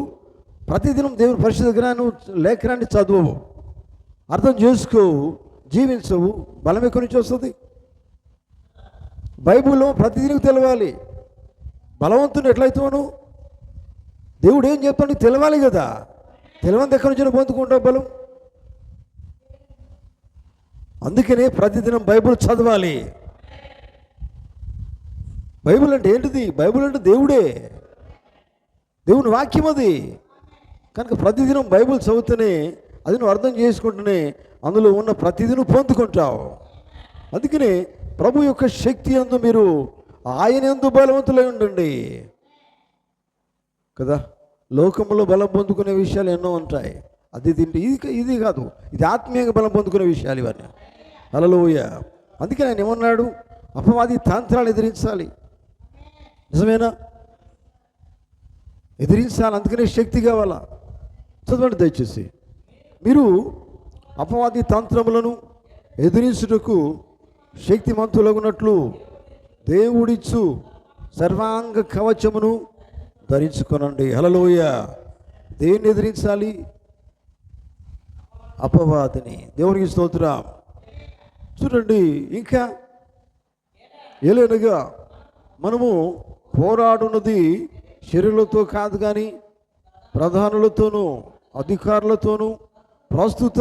Speaker 1: ప్రతిదినం దేవుని పరిశుద్ధ గ్రంథాన్ని లేఖనాన్ని చదువు, అర్థం చేసుకోవు, జీవించవు, బలం ఎక్కడి నుంచి వస్తుంది? బైబిల్లో ప్రతిదినం తెలవాలి. బలవంతుని ఎట్లయితావు? దేవుడు ఏం చెప్తాడు నీకు తెలవాలి కదా. తెలవంది ఎక్కడి నుంచి పొందుకుంటావు బలం? అందుకనే ప్రతిదినం బైబిల్ చదవాలి. బైబిల్ అంటే ఏంటిది? బైబిల్ అంటే దేవుడే, దేవుని వాక్యం అది. కనుక ప్రతిదినం బైబిల్ చదివితేనే, అది నువ్వు అర్థం చేసుకుంటేనే అందులో ఉన్న ప్రతిదినం పొందుకుంటావు. అందుకనే ప్రభు యొక్క శక్తి యందు మీరు ఆయన యందు బలవంతులై ఉండండి కదా. లోకంలో బలం పొందుకునే విషయాలు ఎన్నో ఉంటాయి, అది తింటే ఇది కాదు, ఇది ఆత్మీయంగా బలం పొందుకునే విషయాలు ఇవన్నీ. హల్లెలూయా. అందుకే ఆయన ఏమన్నాడు? అపవాది తంత్రాలు ఎదిరించాలి. నిజమేనా? ఎదిరించాలి. అందుకనే శక్తి కావాలా? చదవండి దయచేసి. మీరు అపవాది తంత్రములను ఎదిరించుటకు శక్తిమంతులగునట్లు దేవుడిచ్చు సర్వాంగ కవచమును ధరించుకొనండి. హల్లెలూయా. దేన్ని ఎదిరించాలి? అపవాదిని. దేవునికి స్తోత్రం. చూడండి, ఇంకా ఏలైనగా మనము పోరాడున్నది శరీరులతో కాదు, కానీ ప్రధానులతోనూ అధికారులతోనూ ప్రస్తుత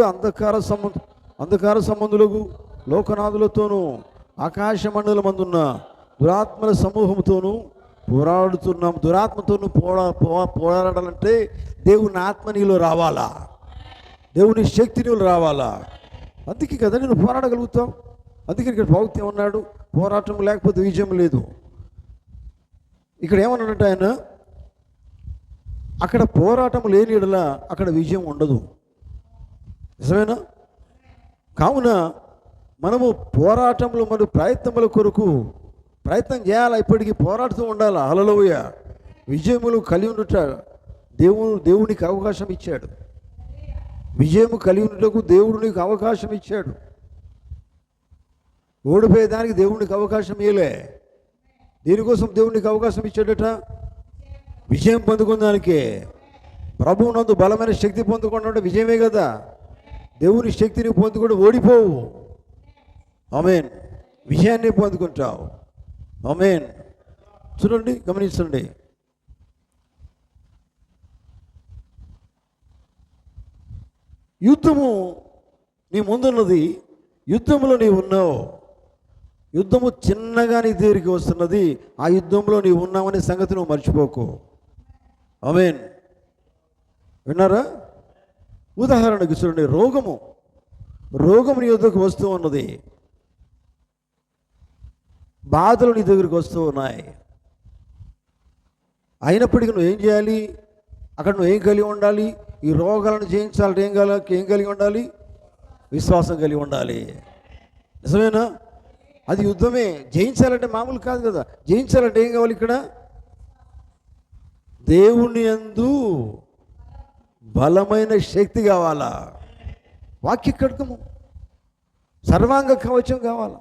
Speaker 1: అంధకార సంబంధులకు లోకనాథులతోనూ ఆకాశ మండలమందున్న దురాత్మల సమూహంతోనూ పోరాడుతున్నాం. దురాత్మతోనూ పోరాడాలంటే దేవుని ఆత్మ నీలో రావాలా, దేవుని శక్తి నీలో రావాలా. అందుకే కదా నేను పోరాడగలుగుతాం. అందుకే ఇక్కడ భౌక్తి ఏమన్నాడు? పోరాటం లేకపోతే విజయం లేదు. ఇక్కడ ఏమన్నాడంటే ఆయన, అక్కడ పోరాటం లేని యెడల అక్కడ విజయం ఉండదు. నిజమేనా? కావున మనము పోరాటంలో మన ప్రయత్నముల కొరకు ప్రయత్నం చేయాలా, ఇప్పటికీ పోరాడుతూ ఉండాలా. హల్లెలూయా. విజయములు కలిగి ఉండుట దేవునికి అవకాశం ఇచ్చాడు. విజయము కలిగి ఉండుటకు దేవుడు నీకు అవకాశం ఇచ్చాడు. ఓడిపోయేదానికి దేవునికి అవకాశం ఇవ్వలే. దీనికోసం దేవునికి అవకాశం ఇచ్చాడట, విజయం పొందుకున్నానికే. ప్రభువు నందు బలమైన శక్తి పొందుకున్నాడు, విజయమే కదా. దేవుని శక్తిని పొందుకుంటూ ఓడిపోవు. ఆమేన్. విజయాన్ని పొందుకుంటావు. ఆమేన్. చూడండి, గమనించండి. యుద్ధము నీ ముందున్నది, యుద్ధంలో నీవు ఉన్నావు. యుద్ధము చిన్నగా నీ దగ్గరికి వస్తున్నది, ఆ యుద్ధంలో నీవు ఉన్నావనే సంగతి నువ్వు మర్చిపోకు. ఆమేన్. విన్నారా? ఉదాహరణకు చూడండి, రోగము నీ యొద్దకు వస్తూ ఉన్నది, బాధలు నీ దగ్గరికి వస్తూ ఉన్నాయి. అయినప్పటికీ నువ్వు ఏం చేయాలి? అక్కడ నువ్వు ఏం కలిగి ఉండాలి? ఈ రోగాలను జయించాలంటే ఏం కలిగి ఉండాలి? విశ్వాసం కలిగి ఉండాలి. నిజమేనా? అది యుద్ధమే. జయించాలంటే మామూలు కాదు కదా. జయించాలంటే ఏం కావాలి? ఇక్కడ దేవుని యందు బలమైన శక్తి కావాలా, వాక్య ఖడ్గము, సర్వాంగ కవచం కావాలా.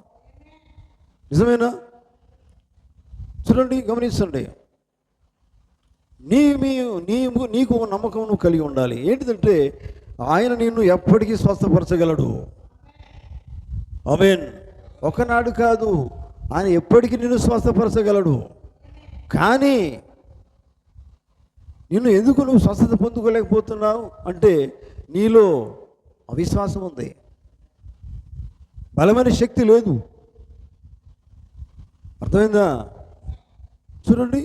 Speaker 1: నిజమేనా? చూడండి, గమనించండి. నీకు నమ్మకం నువ్వు కలిగి ఉండాలి. ఏంటిదంటే ఆయన నిన్ను ఎప్పటికీ స్వస్థపరచగలడు. ఆమేన్. ఒకనాడు కాదు, ఆయన ఎప్పటికీ నిన్ను స్వస్థపరచగలడు. కానీ ఎందుకు నువ్వు స్వస్థత పొందుకోలేకపోతున్నావు అంటే నీలో అవిశ్వాసం ఉంది, బలమైన శక్తి లేదు. అర్థమైందా? చూడండి,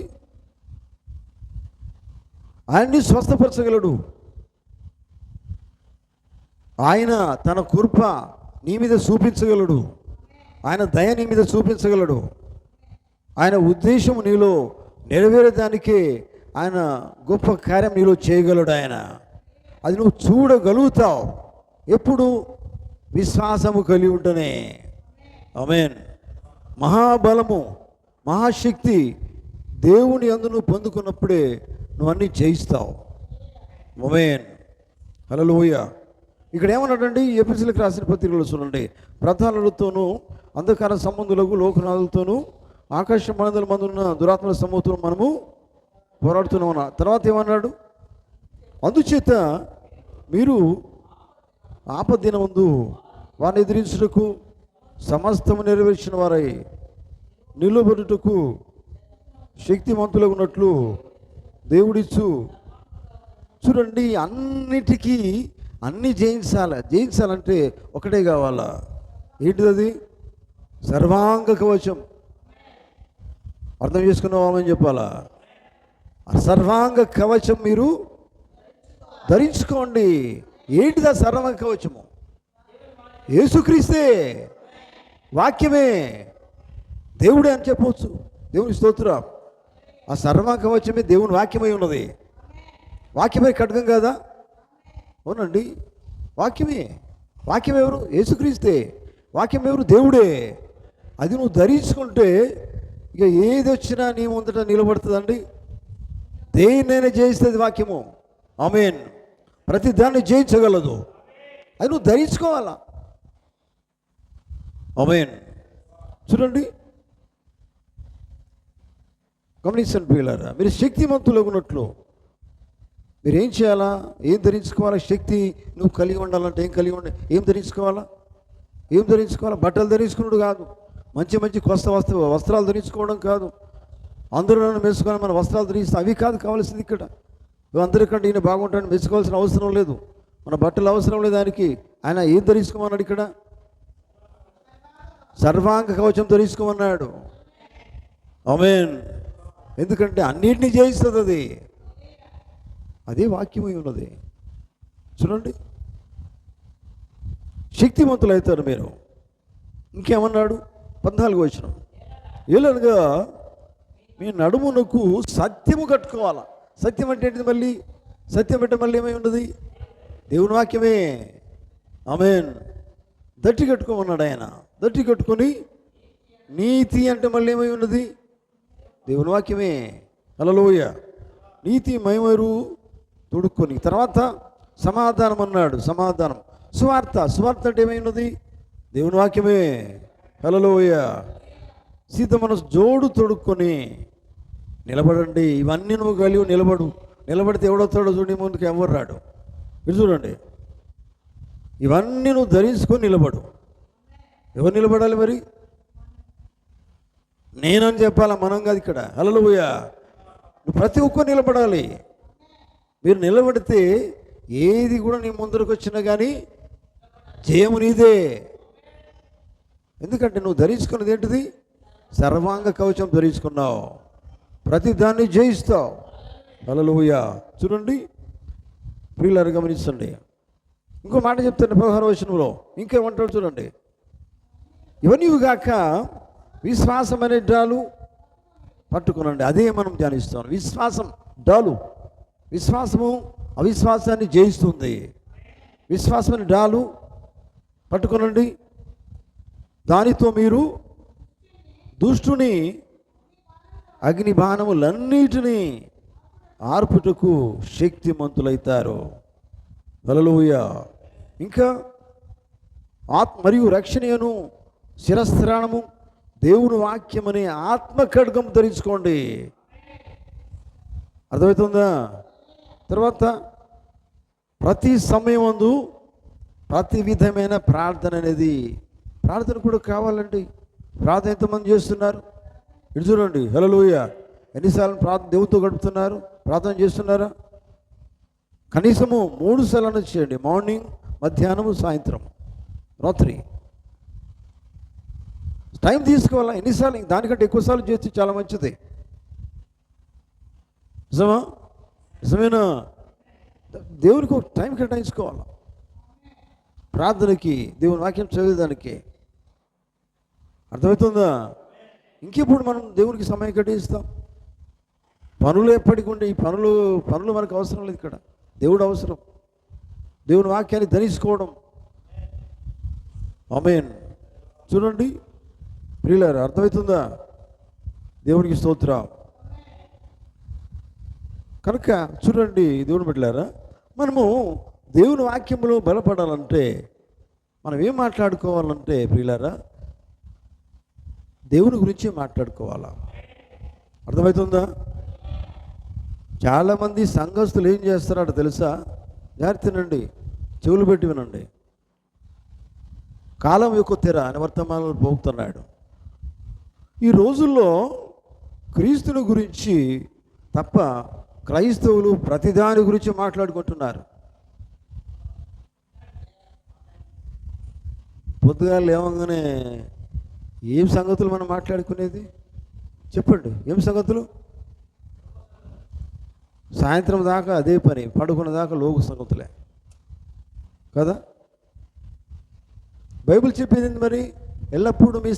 Speaker 1: ఆయన్ని స్వస్థపరచగలడు. ఆయన తన కృప నీ మీద చూపించగలడు. ఆయన దయ నీ మీద చూపించగలడు. ఆయన ఉద్దేశం నీలో నెరవేరేదానికే ఆయన గొప్ప కార్యం నీలో చేయగలడు. ఆయన అది నువ్వు చూడగలుగుతావు ఎప్పుడు? విశ్వాసము కలిగి ఉంటేనే. ఆమేన్. మహాబలము, మహాశక్తి దేవుని యందు నువ్వు పొందుకున్నప్పుడే నువ్వు అన్నీ జయిస్తావు. ఆమేన్. హల్లెలూయా. ఇక్కడ ఏమన్నాడండి? ఎఫెసీయులకు రాసిన పత్రికలో చూడండి, ప్రధానులతోనూ అంధకార సంబంధులకు లోకనాథులతోనూ ఆకాశ మండల మందున్న దురాత్మల సమూహంతో మనము పోరాడుతున్నాం. తర్వాత ఏమన్నాడు? అందుచేత మీరు ఆపద్దినమందు వారిని ఎదిరించుటకు సమస్తము నెరవేర్చిన వారై నిలబడుటకు శక్తిమంతులుగా ఉన్నట్లు దేవుడిచ్చు. చూడండి, అన్నిటికీ అన్నీ జయించాలంటే ఒకటే కావాలా? ఏంటిది అది? సర్వాంగ కవచం. అర్థం చేసుకున్నామని చెప్పాలా? సర్వాంగ కవచం మీరు ధరించుకోండి. ఏంటిదా సర్వాంగ కవచము? యేసుక్రీస్తే, వాక్యమే, దేవుడే అని చెప్పవచ్చు. దేవుని స్తోత్రం. ఆ సర్వాంగ కవచమే దేవుని వాక్యమై ఉన్నది. వాక్యమే ఖడ్గం కదా? అవునండి, వాక్యమే. వాక్యం ఎవరు? యేసుక్రీస్తే. వాక్యం ఎవరు? దేవుడే. అది నువ్వు ధరించుకుంటే ఇక ఏది వచ్చినా నీ ముందట నిలబడుతుందండి. దేన్నైనా జయిస్తుంది వాక్యము. ఆమేన్. ప్రతి దాన్ని జయించగలదు. అది నువ్వు ధరించుకోవాలా. ఆమేన్. చూడండి, గమనించండి ప్రియులారా, మీరు శక్తిమంతులుగా ఉన్నట్లు మీరు ఏం చేయాలా? ఏం ధరించుకోవాలా? శక్తి నువ్వు కలిగి ఉండాలంటే ఏం ధరించుకోవాలా? బట్టలు ధరించుకున్నాడు కాదు, మంచి మంచి కొత్త వస్త్రాలు ధరించుకోవడం కాదు, అందరూ నన్ను మెచ్చుకొని మన వస్త్రాలు ధరిస్తే అవి కాదు కావాల్సింది. ఇక్కడ నువ్వు అందరికంటే ఈయన బాగుంటాడని మెచ్చుకోవాల్సిన అవసరం లేదు. మన బట్టలు అవసరం లేదు దానికి. ఆయన ఏం ధరించుకోమన్నాడు? ఇక్కడ సర్వాంగ కవచం ధరించుకోమన్నాడు. ఆమేన్. ఎందుకంటే అన్నిటినీ జయిస్తుంది అది. అదే వాక్యమై ఉన్నది. చూడండి, శక్తిమంతులు అవుతారు మీరు. ఇంకేమన్నాడు? 14వ వచనం, ఏలనగా మీ నడుమునకు సత్యము కట్టుకోవాలా. సత్యం అంటే ఏంటిది? మళ్ళీ సత్యం అంటే మళ్ళీ ఏమై ఉన్నది? దేవుని వాక్యమే. ఆమేన్. దట్టి కట్టుకోమన్నాడు ఆయన. దట్టి కట్టుకొని నీతి అంటే మళ్ళీ ఏమై ఉన్నది? దేవుని వాక్యమే. హల్లెలూయా. నీతి మైమరు తొడుక్కొని, తర్వాత సమాధానం అన్నాడు. సమాధానం, సువార్త అంటే ఏమైనది? దేవుని వాక్యమే. హల్లెలూయా. సీత మనసు జోడు తొడుక్కొని నిలబడండి. ఇవన్నీ నువ్వు కలిగి నిలబడితే ఎవడొస్తాడో చూడండి, ముందుకు ఎవరు రాడు. మీరు చూడండి, ఇవన్నీ నువ్వు ధరించుకొని నిలబడు. ఎవరు నిలబడాలి మరి? నేనని చెప్పాలా, మనం కాదు ఇక్కడ. హల్లెలూయా. నువ్వు ప్రతి ఒక్కరు నిలబడాలి. మీరు నిలబడితే ఏది కూడా నీ ముందరకు వచ్చినా కానీ జయము నీదే. ఎందుకంటే నువ్వు ధరించుకున్నది ఏంటిది? సర్వాంగ కవచం ధరించుకున్నావు. ప్రతి దాన్ని జయిస్తావు. హల్లెలూయా. చూడండి ప్రియులారు, గమనించండి. ఇంకో మాట చెప్తాను 16వ వచనంలో. ఇంకేమంటాడు చూడండి, ఇవన్నీ గాక విశ్వాసం అనే డాలు పట్టుకునండి. అదే మనం ధ్యానిస్తాం. విశ్వాసం డాలు. విశ్వాసము అవిశ్వాసాన్ని జయిస్తుంది. విశ్వాసం అనే డాలు పట్టుకునండి. దానితో మీరు దుష్టుని అగ్ని బాణములన్నిటినీ ఆర్పుటకు శక్తిమంతులైతారు. హల్లెలూయా. ఇంకా మరియు రక్షణను శిరస్త్రాణము దేవుని వాక్యం అనే ఆత్మ ఖడ్గం ధరించుకోండి. అర్థమవుతుందా? తర్వాత ప్రతి సమయమందు ప్రతి విధమైన ప్రార్థన అనేది, ప్రార్థన కూడా కావాలండి. ప్రార్థన ఎంతమంది చేస్తున్నారు? ఇటు చూడండి. హల్లెలూయా. ఎన్నిసార్లు దేవునితో గడుపుతున్నారు? ప్రార్థన చేస్తున్నారా? కనీసము 3 సార్లు చేయండి. మార్నింగ్, మధ్యాహ్నము, సాయంత్రం, రాత్రి. టైం తీసుకోవాలా. ఎన్నిసార్లు, దానికంటే ఎక్కువసార్లు చేస్తే చాలా మంచిది. నిజమా? నిజమేనా? దేవునికి ఒక టైం కేటాయించుకోవాలి. ప్రార్థనకి, దేవుని వాక్యం చదివేదానికి. అర్థమవుతుందా? ఇంకెప్పుడు మనం దేవునికి సమయం కేటాయిస్తాం? పనులు ఎప్పటికి ఉండే ఈ పనులు మనకు అవసరం లేదు. ఇక్కడ దేవుడు అవసరం. దేవుని వాక్యాన్ని ధరించుకోవడం. ఆమేన్. చూడండి ప్రియులారా, అర్థమవుతుందా? దేవునికి స్తోత్రం. కనుక చూడండి దేవుని బిడ్డలారా, మనము దేవుని వాక్యంలో బలపడాలంటే మనం ఏం మాట్లాడుకోవాలంటే ప్రియులారా, దేవుని గురించి మాట్లాడుకోవాలా. అర్థమవుతుందా? చాలామంది సంఘస్థులు ఏం చేస్తారో తెలుసా? జాగ్రత్తనండి, చెవులు పెట్టి వినండి. కాలం యొక్క తెర అని వర్తమానంలో పోతున్నాడు. ఈ రోజుల్లో క్రీస్తుని గురించి తప్ప క్రైస్తవులు ప్రతిదాని గురించి మాట్లాడుకుంటున్నారు. పొద్దుగా లేవగానే ఏం సంగతులు మనం మాట్లాడుకునేది? చెప్పండి, ఏం సంగతులు? సాయంత్రం దాకా అదే పని, పడుకున్న దాకా లోకు సంగతులే కదా. బైబిల్ చెప్పింది మరి, ఎల్లప్పుడూ మీ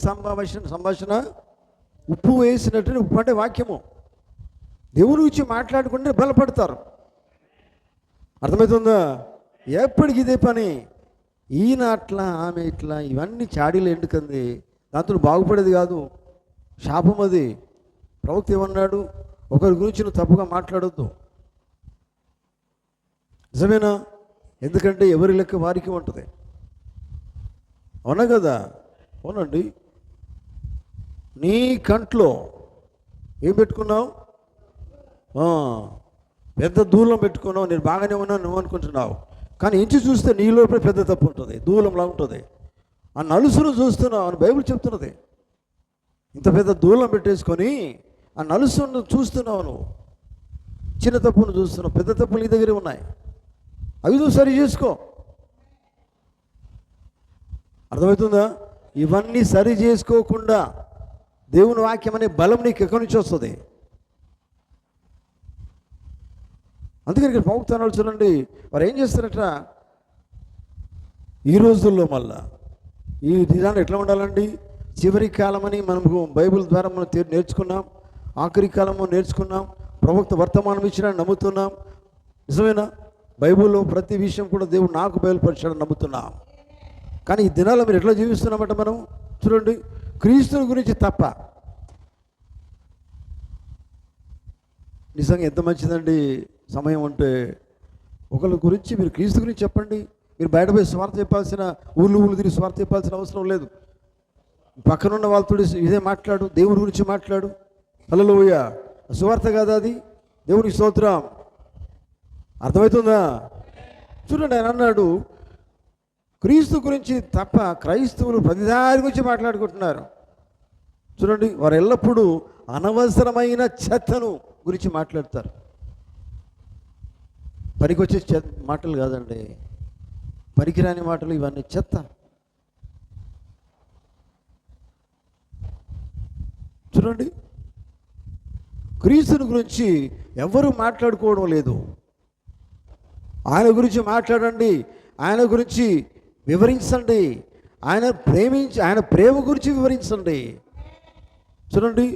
Speaker 1: సంభాషణ ఉప్పు వేసినట్టు. ఉప్పు అంటే వాక్యము. దేవుని గురించి మాట్లాడుకుంటే బలపడతారు. అర్థమవుతుందా? ఎప్పటికి ఇదే పని. ఈయన అట్లా, ఆమె ఇట్లా, ఇవన్నీ చాడీలు ఎందుకంది? దాంతో బాగుపడేది కాదు, శాపం అది. ప్రవక్త ఏమన్నాడు? ఒకరి గురించి నువ్వు తప్పుగా మాట్లాడొద్దు. నిజమేనా? ఎందుకంటే ఎవరి లెక్క వారికి ఉంటుంది. అవునా కదా? అవునండి. నీ కంట్లో ఏం పెట్టుకున్నావు? పెద్ద దూలం పెట్టుకున్నావు. నేను బాగానే ఉన్నాను నువ్వు అనుకుంటున్నావు, కానీ ఇంచి చూస్తే నీ లోపల పెద్ద తప్పు ఉంటుంది, దూలంలా ఉంటుంది. ఆ నలుసును చూస్తున్నావు అని బైబిల్ చెప్తున్నది. ఇంత పెద్ద దూలం పెట్టేసుకొని ఆ నలుసును చూస్తున్నావు. నువ్వు చిన్న తప్పును చూస్తున్నావు, పెద్ద తప్పులు నీ దగ్గరే ఉన్నాయి. అవి నువ్వు సరి చేసుకో. అర్థమవుతుందా? ఇవన్నీ సరి చేసుకోకుండా దేవుని వాక్యం అనే బలం నీకు ఎక్కడి నుంచి వస్తుంది? అందుకని ఇక్కడ ప్రవక్తలు చూడండి, వారు ఏం చేస్తారట ఈ రోజుల్లో. మళ్ళా ఈ నిజాన్ని ఎట్లా ఉండాలండి? చివరి కాలమని మనకు బైబిల్ ద్వారా మనం నేర్చుకున్నాం, ఆఖరి కాలము నేర్చుకున్నాం, ప్రవక్త వర్తమానం ఇచ్చినా నమ్ముతున్నాం. నిజమేనా? బైబిల్లో ప్రతి విషయం కూడా దేవుడు నాకు బయలుపరిచాడని నమ్ముతున్నాం. కానీ ఈ దినాల్లో మీరు ఎట్లా జీవిస్తున్నామంట మనం? చూడండి, క్రీస్తుని గురించి తప్ప. నిజంగా ఎంత మంచిదండి సమయం అంటే. ఒకరి గురించి మీరు క్రీస్తు గురించి చెప్పండి. మీరు బయట పోయి స్వార్థ చెప్పాల్సిన, ఊళ్ళు తిరిగి స్వార్థ చెప్పాల్సిన అవసరం లేదు. పక్కనున్న వాళ్ళతో ఇదే మాట్లాడు, దేవుని గురించి మాట్లాడు. హల్లెలూయా. సువార్త కాదా అది? దేవునికి స్తోత్రం. అర్థమవుతుందా? చూడండి, ఆయన అన్నాడు క్రీస్తు గురించి తప్ప క్రైస్తవులు ప్రతిదాని గురించి మాట్లాడుకుంటున్నారు. చూడండి, వారు ఎల్లప్పుడూ అనవసరమైన చెత్తను గురించి మాట్లాడతారు. పనికొచ్చే మాటలు కాదండి, పనికిరాని మాటలు, ఇవన్నీ చెత్త. చూడండి, క్రీస్తుని గురించి ఎవరు మాట్లాడుకోవడం లేదు. ఆయన గురించి మాట్లాడండి, ఆయన గురించి వివరించండి, ఆయన ప్రేమ గురించి వివరించండి. చూడండి,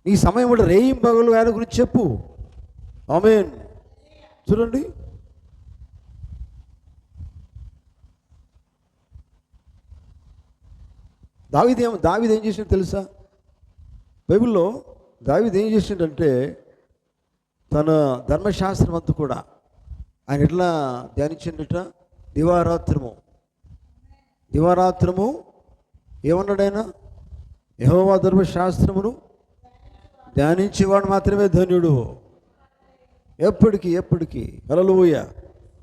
Speaker 1: ఈ సమయం కూడా రేయిం పగలు ఆయన గురించి చెప్పు. ఆమేన్. చూడండి, దావీదు ఏం చేసినట్టు తెలుసా? బైబిల్లో దావీదు ఏం చేసిండంటే తన ధర్మశాస్త్రం అంతా కూడా ఆయన ఎట్లా ధ్యానించిండట? దివారాత్రము ఏమన్నాడు ఆయన? యెహోవా ధర్మశాస్త్రమును ధ్యానించేవాడు మాత్రమే ధన్యుడు. ఎప్పటికీ. హల్లెలూయా.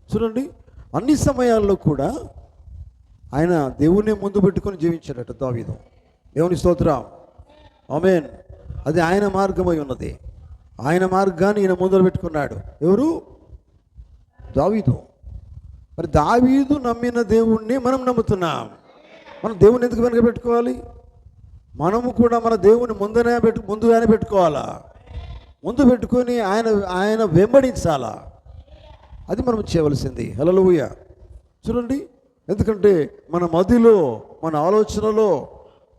Speaker 1: చూడండి, అన్ని సమయాల్లో కూడా ఆయన దేవుణ్ణి ముందు పెట్టుకొని జీవించాడట దావీదు. దేవుని స్తోత్రం. ఆమేన్. అది ఆయన మార్గమై ఉన్నది. ఆయన మార్గాన్ని ఈయన ముందర పెట్టుకున్నాడు. ఎవరు? దావీదు. మరి దావీదు నమ్మిన దేవుణ్ణి మనం నమ్ముతున్నాం. మనం దేవుని ఎందుకు వెనక పెట్టుకోవాలి? మనము కూడా మన దేవుని ముందుగానే పెట్టుకోవాలా, ముందు పెట్టుకొని ఆయన వెంబడించాలా. అది మనం చేయవలసింది. హల్లెలూయా. చూడండి, ఎందుకంటే మన మదిలో, మన ఆలోచనలో,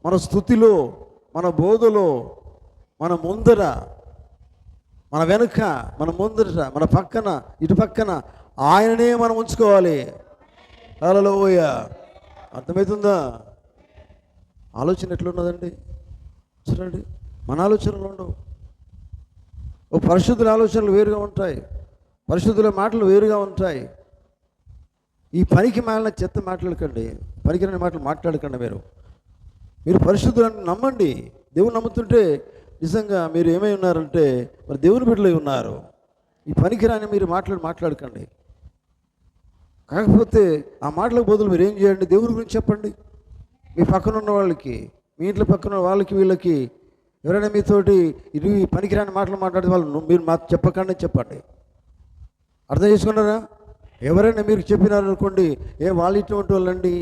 Speaker 1: మన స్తుతిలో, మన బోధలో, మన ముందర, మన వెనుక, మన ముందర, మన పక్కన, ఇటు పక్కన ఆయననే మనం ఉంచుకోవాలి. హల్లెలూయా. అర్థమవుతుందా? ఆలోచన ఎట్లున్నదండి చూడండి. మన ఆలోచనలు ఉండవు. ఓ పరిశుద్ధుల ఆలోచనలు వేరుగా ఉంటాయి, పరిశుద్ధుల మాటలు వేరుగా ఉంటాయి. ఈ పనికి మాలిన చెత్త మాట్లాడకండి, పనికిరాని మాటలు మాట్లాడకండి. మీరు పరిశుద్ధులను నమ్మండి. దేవుని నమ్ముతుంటే నిజంగా మీరు ఏమై ఉన్నారంటే మరి దేవుని బిడ్డలై ఉన్నారు. ఈ పనికిరాని మీరు మాట్లాడకండి. కాకపోతే ఆ మాటలకు బదులు మీరు ఏం చేయండి? దేవుని గురించి చెప్పండి. మీ పక్కన ఉన్న వాళ్ళకి, మీ ఇంట్లో పక్కన వాళ్ళకి, వీళ్ళకి ఎవరైనా మీతోటి ఇది పనికిరాని మాటలు మాట్లాడే వాళ్ళు మీరు చెప్పకండి చెప్పండి. అర్థం చేసుకున్నారా? ఎవరైనా మీరు చెప్పినారనుకోండి, వాళ్ళు ఇటువంటి వాళ్ళండి,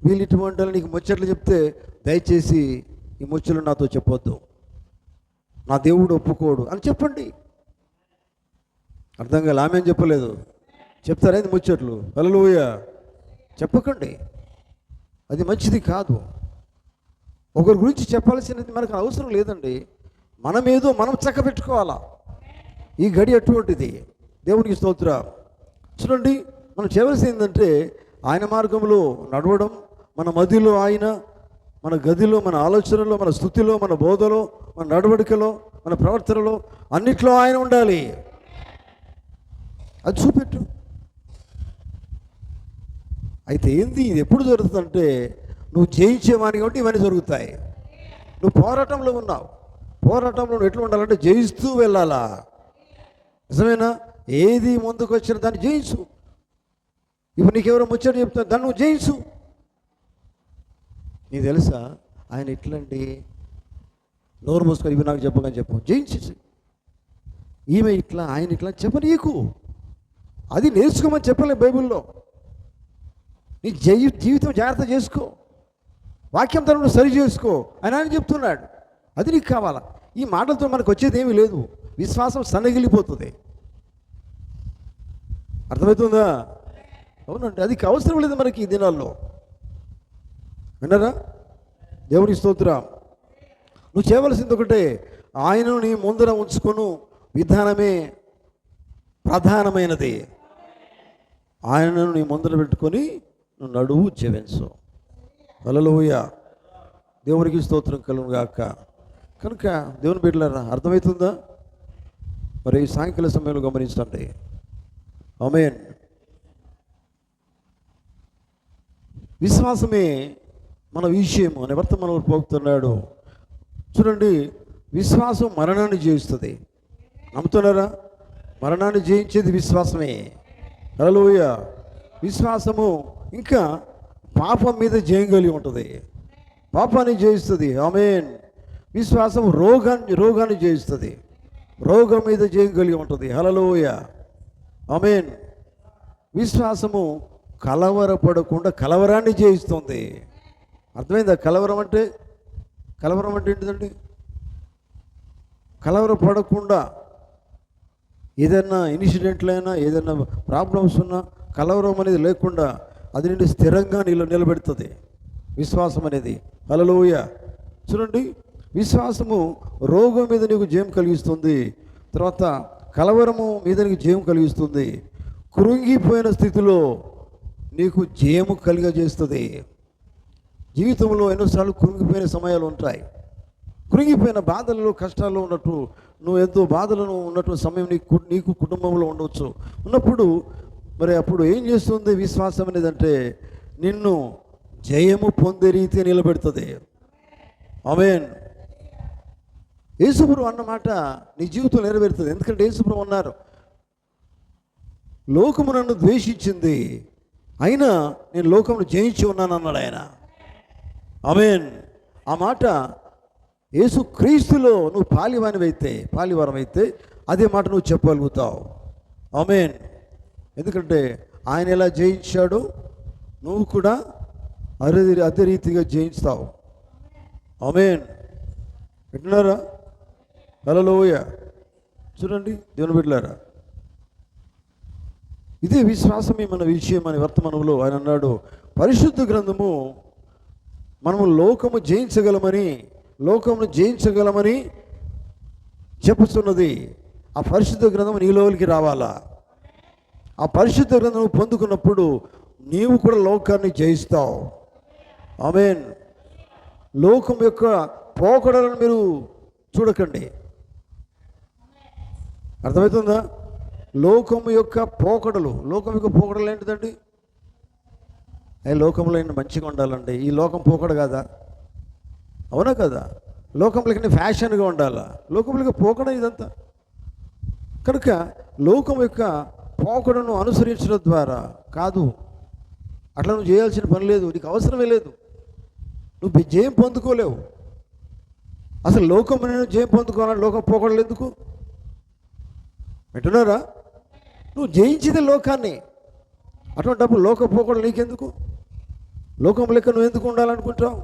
Speaker 1: వీళ్ళు ఇటువంటి వాళ్ళు నీకు ముచ్చట్లు చెప్తే దయచేసి ఈ ముచ్చలు నాతో చెప్పొద్దు, నా దేవుడు ఒప్పుకోడు అని చెప్పండి. అర్థం కాలే? ఆమె ఏం చెప్పలేదు, చెప్తారేంది ముచ్చట్లు? హల్లెలూయా. చెప్పకండి, అది మంచిది కాదు. ఒకరి గురించి చెప్పాల్సినది మనకు అవసరం లేదండి. మనమేదో మనం చక్కబెట్టుకోవాలా. ఈ గడి అటువంటిది. దేవునికి స్తోత్రం. చూడండి, మనం చేయవలసింది ఏంటంటే ఆయన మార్గంలో నడవడం. మన మదిలో ఆయన, మన గదిలో, మన ఆలోచనలో, మన స్తుతిలో, మన బోధలో, మన నడవడికలో, మన ప్రవర్తనలో అన్నిట్లో ఆయన ఉండాలి. అది చూపెట్టు. అయితే ఏంది ఇది ఎప్పుడు జరుగుతుందంటే నువ్వు జయించేవాని కాబట్టి ఇవన్నీ జరుగుతాయి. నువ్వు పోరాటంలో ఉన్నావు. పోరాటంలో నువ్వు ఎట్లా ఉండాలంటే జయిస్తూ వెళ్ళాలా. నిజమేనా? ఏది ముందుకు వచ్చిన దాన్ని జయించు. ఇప్పుడు నీకెవరో ముచ్చట చెప్తాను, దాన్ని నువ్వు జయించు. నీకు తెలుసా ఆయన ఎట్లండి? నోరు మూసుకొని ఇవి నాకు చెప్పకని చెప్పు, జయించేసి. ఈమె ఇట్లా, ఆయన ఇట్లా చెప్పనీకు. అది నేర్చుకోమని చెప్పలే బైబిల్లో. నీ జీవితం జాగ్రత్త చేసుకో, వాక్యం తను సరి చేసుకో అని ఆయన చెప్తున్నాడు. అది నీకు కావాలా. ఈ మాటలతో మనకు వచ్చేది ఏమీ లేదు. విశ్వాసం సన్నగిలిపోతుంది. అర్థమవుతుందా? అవునండి, అది అవసరం లేదు మనకి ఈ దినాల్లో. విన్నారా? దేవుని స్తోత్రం. నువ్వు చేయవలసింది ఒకటే, ఆయనను నీ ముందర ఉంచుకొను విధానమే ప్రధానమైనది. ఆయనను నీ ముందర పెట్టుకొని నువ్వు నడువు జీవించు. హల్లెలూయా. దేవునికి స్తోత్రం కలుగును గాక. కనుక దేవుని బిడ్డలారా, అర్థమవుతుందా? మరి ఈ సాయంకాల సమయంలో గమనించండి. ఆమేన్. విశ్వాసమే మన విషయం అని వర్తమానంలో పోగుతున్నాడు. చూడండి, విశ్వాసం మరణాన్ని జయిస్తుంది. నమ్ముతున్నారా? మరణాన్ని జయించేది విశ్వాసమే. హల్లెలూయా. విశ్వాసము ఇంకా పాపం మీద జయం కలిగి ఉంటుంది, పాపాన్ని జయిస్తుంది. ఆమేన్. విశ్వాసం రోగాన్ని జయిస్తుంది, రోగం మీద జయం కలిగి ఉంటుంది. హల్లెలూయా. ఆమేన్. విశ్వాసము కలవరపడకుండా కలవరాన్ని జయిస్తుంది. అర్థమైందా? కలవరం అంటే ఏంటిదండి? కలవరపడకుండా ఏదైనా ఇన్సిడెంట్లైనా, ఏదైనా ప్రాబ్లమ్స్ ఉన్నా కలవరం అనేది లేకుండా అది నుండి స్థిరంగా నిలబెడుతుంది విశ్వాసం అనేది. హల్లెలూయా. చూడండి, విశ్వాసము రోగం మీద నీకు జయం కలిగిస్తుంది, తర్వాత కలవరము మీద నీకు జయం కలిగిస్తుంది, కృంగిపోయిన స్థితిలో నీకు జయము కలిగజేస్తుంది. జీవితంలో ఎన్నోసార్లు కృంగిపోయిన సమయాలు ఉంటాయి. కృంగిపోయిన బాధలలో, కష్టాల్లో ఉన్నట్టు, నువ్వు ఎంతో బాధలను ఉన్నట్టు సమయం నీకు కుటుంబంలో ఉండవచ్చు. ఉన్నప్పుడు మరి అప్పుడు ఏం చేస్తుంది విశ్వాసం అనేది అంటే నిన్ను జయము పొందే రీతి నిలబెడుతుంది. ఆమేన్. యేసుప్రభు అన్నమాట నీ జీవితంలో నెరవేరుతుంది. ఎందుకంటే యేసుప్రభు అన్నారు, లోకము నన్ను ద్వేషించింది, అయినా నేను లోకమును జయించి ఉన్నాను అన్నాడు ఆయన. ఆమేన్. ఆ మాట యేసు క్రీస్తులో నువ్వు పాలివారం అయితే అదే మాట నువ్వు చెప్పగలుగుతావు. ఆమేన్. ఎందుకంటే ఆయన ఎలా జయించాడో నువ్వు కూడా అదే రీతిగా జయిస్తావు. ఆమేన్. వింటున్నారా? హల్లెలూయా. చూడండి దేవుని బిడ్డలారా, ఇదే విశ్వాసమే మన విషయం అని వర్తమానంలో ఆయన అన్నాడు. పరిశుద్ధ గ్రంథము మనము లోకమును జయించగలమని చెప్పుతున్నది. ఆ పరిశుద్ధ గ్రంథం నీలోకి రావాలా? ఆ పరిశుద్ధ గ్రంథం పొందుకున్నప్పుడు నీవు కూడా లోకాన్ని జయిస్తావు. ఆమేన్. లోకం యొక్క పోకడలను మీరు చూడకండి. అర్థమవుతుందా? లోకం యొక్క పోకడలు ఏంటిదండి? లోకంలో మంచిగా ఉండాలండి. ఈ లోకం పోకడ కాదా? అవునా కదా? లోకంలోకి ఫ్యాషన్గా ఉండాలా? లోకంలోకి పోకడ ఇదంతా. కనుక లోకం యొక్క పోకడను అనుసరించడం ద్వారా కాదు. అట్లా నువ్వు చేయాల్సిన పని లేదు, నీకు అవసరమే లేదు. నువ్వు జయం పొందుకోలేవు. అసలు లోకం నేను జయం పొందుకోవాలని లోకం పోకడలు ఎందుకు? వింటున్నారా? నువ్వు జయించింది లోకాన్ని. అటువంటిప్పుడు లోక పోకడలు నీకెందుకు? లోకం లెక్క నువ్వు ఎందుకు ఉండాలనుకుంటావు?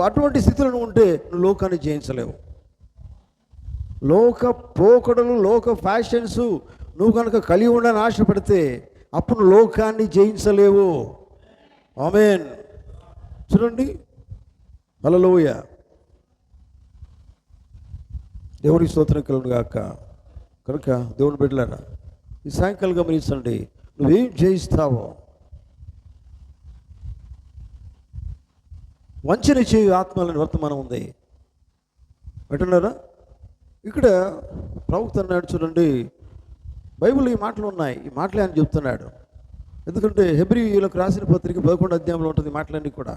Speaker 1: అటువంటి స్థితిలో నువ్వు ఉంటే నువ్వు లోకాన్ని జయించలేవు. లోక పోకడలు, లోక ఫ్యాషన్స్ నువ్వు కనుక కలిగి ఉండాలని ఆశపడితే అప్పుడు నువ్వు లోకాన్ని జయించలేవు. ఆమేన్. చూడండి, హల్లెలూయా. దేవునికి స్తోత్రం కలుగును గాక. కనుక దేవుని బిడ్డలారా, ఈ సాయంకాలం గమనించండి, నువ్వేం జయిస్తావో. వంచన చేయు ఆత్మలని వర్తమానం ఉంది. వింటున్నారా? ఇక్కడ ప్రవక్త అన్నాడు, చూడండి, బైబిల్ ఈ మాటలు ఉన్నాయి. ఈ మాటలే అని చెప్తున్నాడు. ఎందుకంటే హెబ్రీయులకు రాసిన పత్రిక 11వ అధ్యాయంలో ఉంటుంది ఈ మాటలన్నీ కూడా.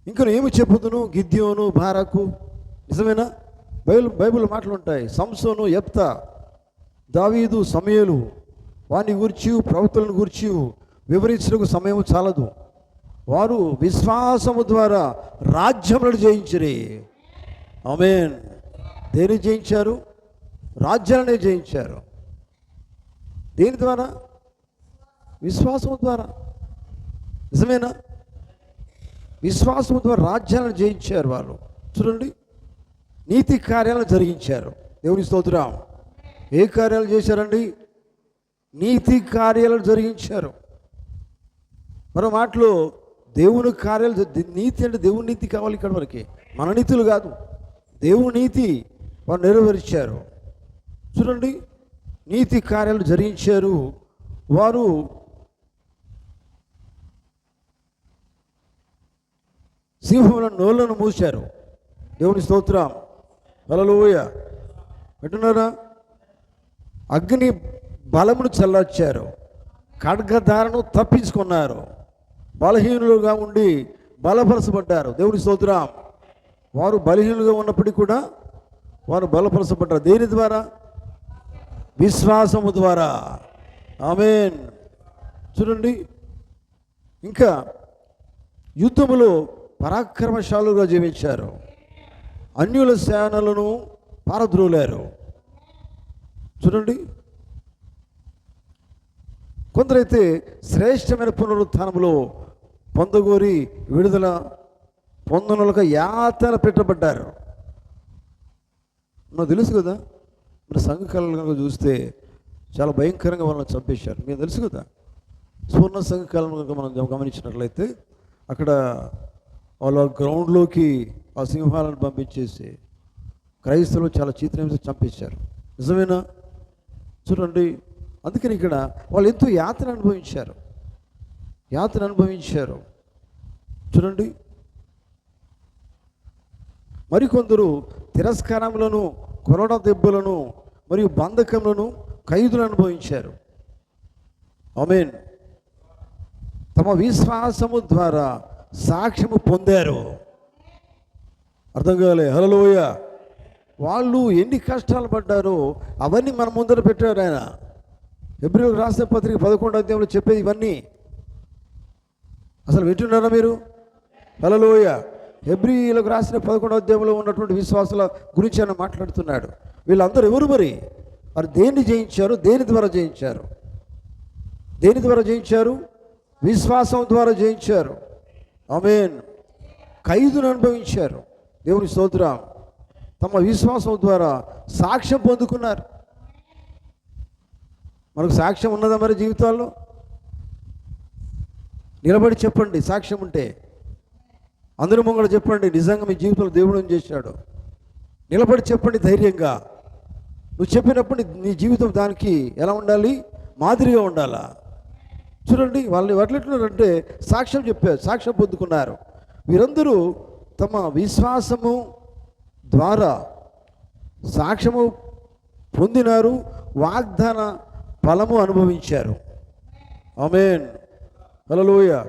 Speaker 1: ఇంకా ఏమి చెప్పుదును? గిద్యోను, బారాకు. నిజమేనా? బైబిల్ మాటలు ఉంటాయి. సంసోను, యెఫ్తా, దావీదు, సమూయేలు, వారిని గురించి ప్రవక్తలను గురించి వివరించడానికి సమయం చాలదు. వారు విశ్వాసము ద్వారా రాజ్యములను జయించిరి. ఆమేన్. దేని జయించారు? రాజ్యాలనే జయించారు. దేని ద్వారా? విశ్వాసము ద్వారా. నిజమేనా? విశ్వాసము ద్వారా రాజ్యాలను జయించారు వాళ్ళు. చూడండి, నీతి కార్యాలను జరిగించారు. దేవుని స్తోత్రం. ఏ కార్యాలు చేశారండి? నీతి కార్యాలను జరిగించారు. మరో మాటలో దేవుని కార్యాలు, నీతి అంటే దేవుని నీతి కావాలి ఇక్కడ వరకే, మన నీతులు కాదు. దేవుని నీతి వారు నెరవేర్చారు. చూడండి, నీతి కార్యాలు జరిగించారు. వారు సింహముల నోళ్లను మూశారు. దేవుని స్తోత్రం. హల్లెలూయా. వింటున్నారా? అగ్ని బలమును చల్లార్చారు. ఖడ్గధారను తప్పించుకున్నారు. బలహీనులుగా ఉండి బలపరచబడ్డారు. దేవుని స్తోత్రం. వారు బలహీనులుగా ఉన్నప్పటికీ కూడా వారు బలపరచబడ్డారు. దేని ద్వారా? విశ్వాసము ద్వారా. ఆమేన్. చూడండి, ఇంకా యుద్ధములో పరాక్రమశాలుగా జీవించారు. అన్యుల సేనలను పారద్రోలారు. చూడండి, కొందరైతే శ్రేష్టమైన పునరుత్థానంలో పొందగోరి విడుదల పొందనులకు యాతన పెట్టబడ్డారు. నాకు తెలుసు కదా, మన సంఘకాలను కనుక చూస్తే చాలా భయంకరంగా వాళ్ళని చంపేశారు. మీకు తెలుసు కదా. సువర్ణ సంఘకాలను కనుక మనం గమనించినట్లయితే అక్కడ వాళ్ళ గ్రౌండ్లోకి ఆ సింహాలను పంపించేసి క్రైస్తవులు చాలా చిత్రహింస చంపేశారు. నిజమేనా? చూడండి, అందుకని ఇక్కడ వాళ్ళు ఎంతో యాతన అనుభవించారు. చూడండి, మరికొందరు తిరస్కారములను, కొరడ దెబ్బలను మరియు బంధకములను, ఖైదులను అనుభవించారు. ఆమేన్. తమ విశ్వాసము ద్వారా సాక్ష్యము పొందారు. అర్థం కాలే? హల్లెలూయా. వాళ్ళు ఎన్ని కష్టాలు పడ్డారో అవన్నీ మన ముందర పెట్టారు ఆయన. హెబ్రీయులకు రాసిన పత్రిక 11వ అధ్యాయంలో చెప్పేది ఇవన్నీ. అసలు వింటున్నారా మీరు? హల్లెలూయా. హెబ్రీయులకు రాసిన 11వ అధ్యాయంలో ఉన్నటువంటి విశ్వాసాల గురించి ఆయన మాట్లాడుతున్నాడు. వీళ్ళందరూ ఎవరు మరి? వారు దేన్ని జయించారు? దేని ద్వారా జయించారు? విశ్వాసం ద్వారా జయించారు. ఆమేన్. ఖైదును అనుభవించారు. దేవుని స్తోత్రం. తమ విశ్వాసం ద్వారా సాక్ష్యం పొందుకున్నారు. మనకు సాక్ష్యం ఉన్నదా మరి జీవితాల్లో? నిలబడి చెప్పండి సాక్ష్యం ఉంటే. అందరూ ముంగడ చెప్పండి నిజంగా మీ జీవితంలో దేవుడు ఏం చేశాడు. నిలబడి చెప్పండి ధైర్యంగా. నువ్వు చెప్పినప్పుడు నీ జీవితం దానికి ఎలా ఉండాలి? మాదిరిగా ఉండాలా. చూడండి వాళ్ళు ఎట్లుంటున్నారంటే సాక్ష్యం చెప్పారు, సాక్ష్యం పొందుకున్నారు. వీరందరూ తమ విశ్వాసము ద్వారా సాక్ష్యము పొందినారు, వాగ్దాన ఫలము అనుభవించారు. ఆమేన్. హల్లెలూయా.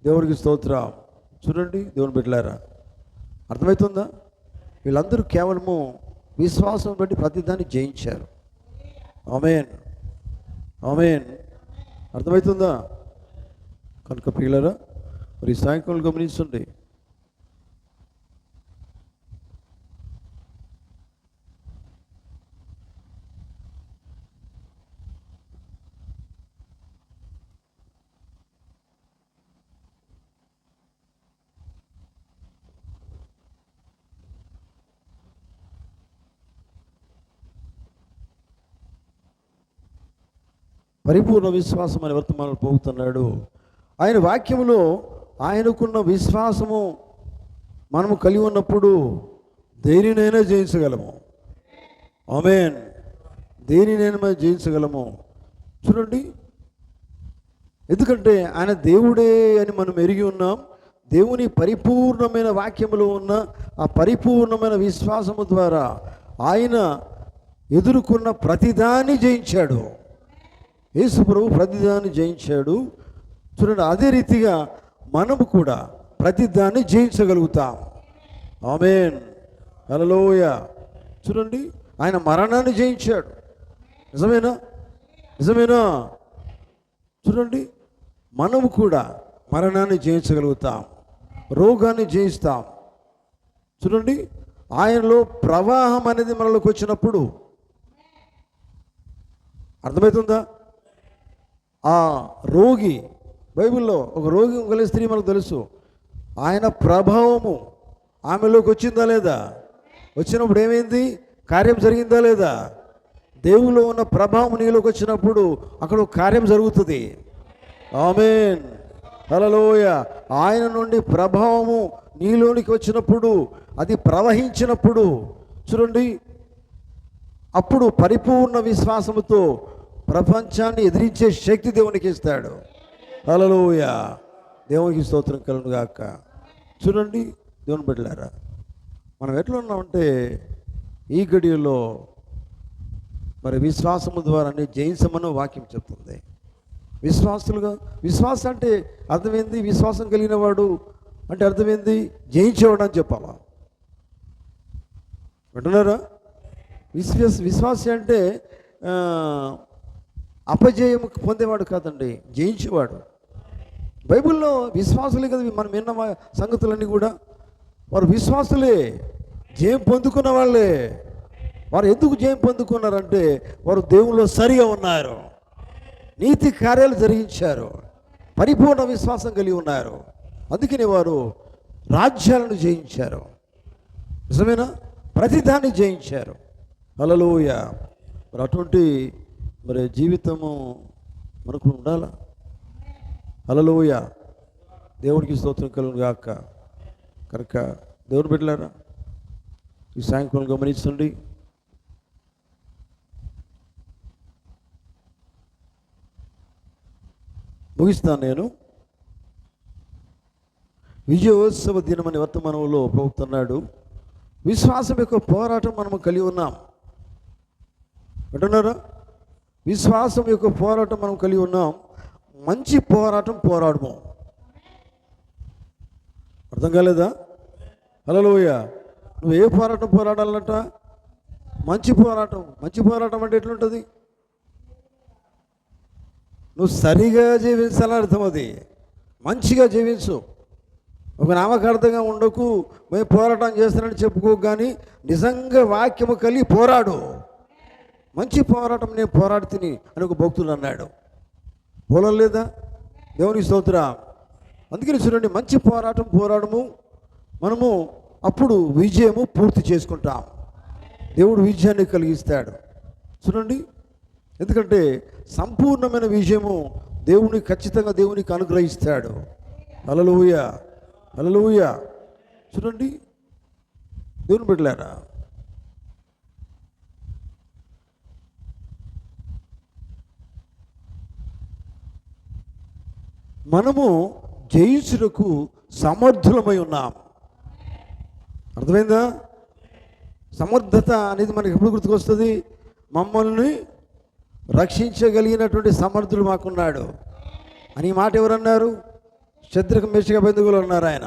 Speaker 1: దేవునికి స్తోత్రం. చూడండి దేవుని బిడ్డలారా, అర్థమవుతుందా? వీళ్ళందరూ కేవలము విశ్వాసం బట్టి ప్రతిదాన్ని జయించారు. ఆమేన్. ఆమేన్. అర్థమవుతుందా? కనుక పిల్లరా మరి సాయంకాలం గమనించండి. పరిపూర్ణ విశ్వాసం అని వర్తమానంలో పోగుతున్నాడు. ఆయన వాక్యములో ఆయనకున్న విశ్వాసము మనము కలిగి ఉన్నప్పుడు దేనినైనా జయించగలము. ఆమేన్. దేనినైనా జయించగలము. చూడండి, ఎందుకంటే ఆయన దేవుడే అని మనం ఎరిగి ఉన్నాం. దేవుని పరిపూర్ణమైన వాక్యములో ఉన్న ఆ పరిపూర్ణమైన విశ్వాసము ద్వారా ఆయన ఎదుర్కొన్న ప్రతిదాన్ని జయించాడు. యేసు ప్రభు ప్రతిదాన్ని జయించాడు. చూడండి, అదే రీతిగా మనము కూడా ప్రతిదాన్ని జయించగలుగుతాం. ఆమేన్. హల్లెలూయా. చూడండి, ఆయన మరణాన్ని జయించాడు. నిజమేనా? నిజమేనా? చూడండి, మనము కూడా మరణాన్ని జయించగలుగుతాం, రోగాన్ని జయిస్తాం. చూడండి, ఆయనలో ప్రవాహం అనేది మనలోకి వచ్చినప్పుడు అర్థమవుతుందా? ఆ రోగి, బైబిల్లో ఒక రోగి కలిగిన స్త్రీ మనకు తెలుసు. ఆయన ప్రభావము ఆమెలోకి వచ్చిందా లేదా? వచ్చినప్పుడు ఏమైంది? కార్యం జరిగిందా లేదా? దేవుల్లో ఉన్న ప్రభావం నీలోకి వచ్చినప్పుడు అక్కడ ఒక కార్యం జరుగుతుంది. ఆమేన్. హల్లెలూయా. ఆయన నుండి ప్రభావము నీలోనికి వచ్చినప్పుడు, అది ప్రవహించినప్పుడు చూడండి, అప్పుడు పరిపూర్ణ విశ్వాసముతో ప్రపంచాన్ని ఎదిరించే శక్తి దేవునికి ఇస్తాడు. హల్లెలూయా. దేవునికి స్తోత్రం కలుగును గాక. చూడండి దేవుని బిడ్డలారా, మనం ఎట్లా ఉన్నామంటే ఈ గడియలో మరి విశ్వాసము ద్వారానే జయించమని వాక్యం చెప్తుంది. విశ్వాసులుగా, విశ్వాసం అంటే అర్థమైంది, విశ్వాసం కలిగిన వాడు అంటే అర్థమైంది జయించేవాడు అని చెప్పాలా? వింటున్నారా? విశ్వాసి అంటే అపజయం పొందేవాడు కాదండి, జయించేవాడు. బైబిల్లో విశ్వాసులే కదా మనం విన్న సంగతులన్నీ కూడా. వారు విశ్వాసులే, జయం పొందుకున్న వాళ్ళే. వారు ఎందుకు జయం పొందుకున్నారంటే వారు దేవునిలో సరిగా ఉన్నారు, నీతి కార్యాలు జరిగించారు, పరిపూర్ణ విశ్వాసం కలిగి ఉన్నారు. అందుకని వారు రాజ్యాలను జయించారు. నిజమేనా? ప్రతిదాన్ని జయించారు. హల్లెలూయా. మరి అటువంటి మరి జీవితము మనకు ఉండాలా? హల్లెలూయా. దేవుడికి స్తోత్రం కలుగును గాక. కనుక దేవుని బిడ్డలారా, ఈ సాయంకాలం గమనించండి. ముగిస్తాను నేను. విజయోత్సవ దినమని వర్తమానంలో ప్రభుత్వన్నాడు. విశ్వాసం యొక్క పోరాటం మనము కలిగి ఉన్నాం. అంటున్నారా? విశ్వాసం యొక్క పోరాటం మనం కలిగి ఉన్నాం. మంచి పోరాటం పోరాడము. అర్థం కాలేదా? హల్లెలూయా. నువ్వు ఏ పోరాటం పోరాడాలన్నట? మంచి పోరాటం. మంచి పోరాటం అంటే ఎట్లుంటుంది? నువ్వు సరిగా జీవించాలని అర్థం. అది మంచిగా జీవించు. ఒక నామకార్థంగా ఉండకు, మేము పోరాటం చేస్తానని చెప్పుకో, కానీ నిజంగా వాక్యము కలిగి పోరాడు. మంచి పోరాటం నేను పోరాడుతుని అని ఒక భక్తుడు అన్నాడు. పోలలేదా? దేవుని స్తోత్రం. అందుకని చూడండి, మంచి పోరాడము మనము అప్పుడు విజయము పూర్తి చేసుకుంటాం. దేవుడు విజయాన్ని కలిగిస్తాడు. చూడండి, ఎందుకంటే సంపూర్ణమైన విజయము ఖచ్చితంగా దేవునికి అనుగ్రహిస్తాడు. హల్లెలూయా, హల్లెలూయా. చూడండి దేవుని బిడ్డలారా, మనము జయించుటకు సమర్థులమై ఉన్నాం. అర్థమైందా? సమర్థత అనేది మనకి ఎప్పుడు గుర్తుకొస్తుంది? మమ్మల్ని రక్షించగలిగినటువంటి సమర్థుడు మాకున్నాడు అని మాట ఎవరన్నారు? శత్రుఘ్న మేషక అబేద్నెగోలు అన్నారు. ఆయన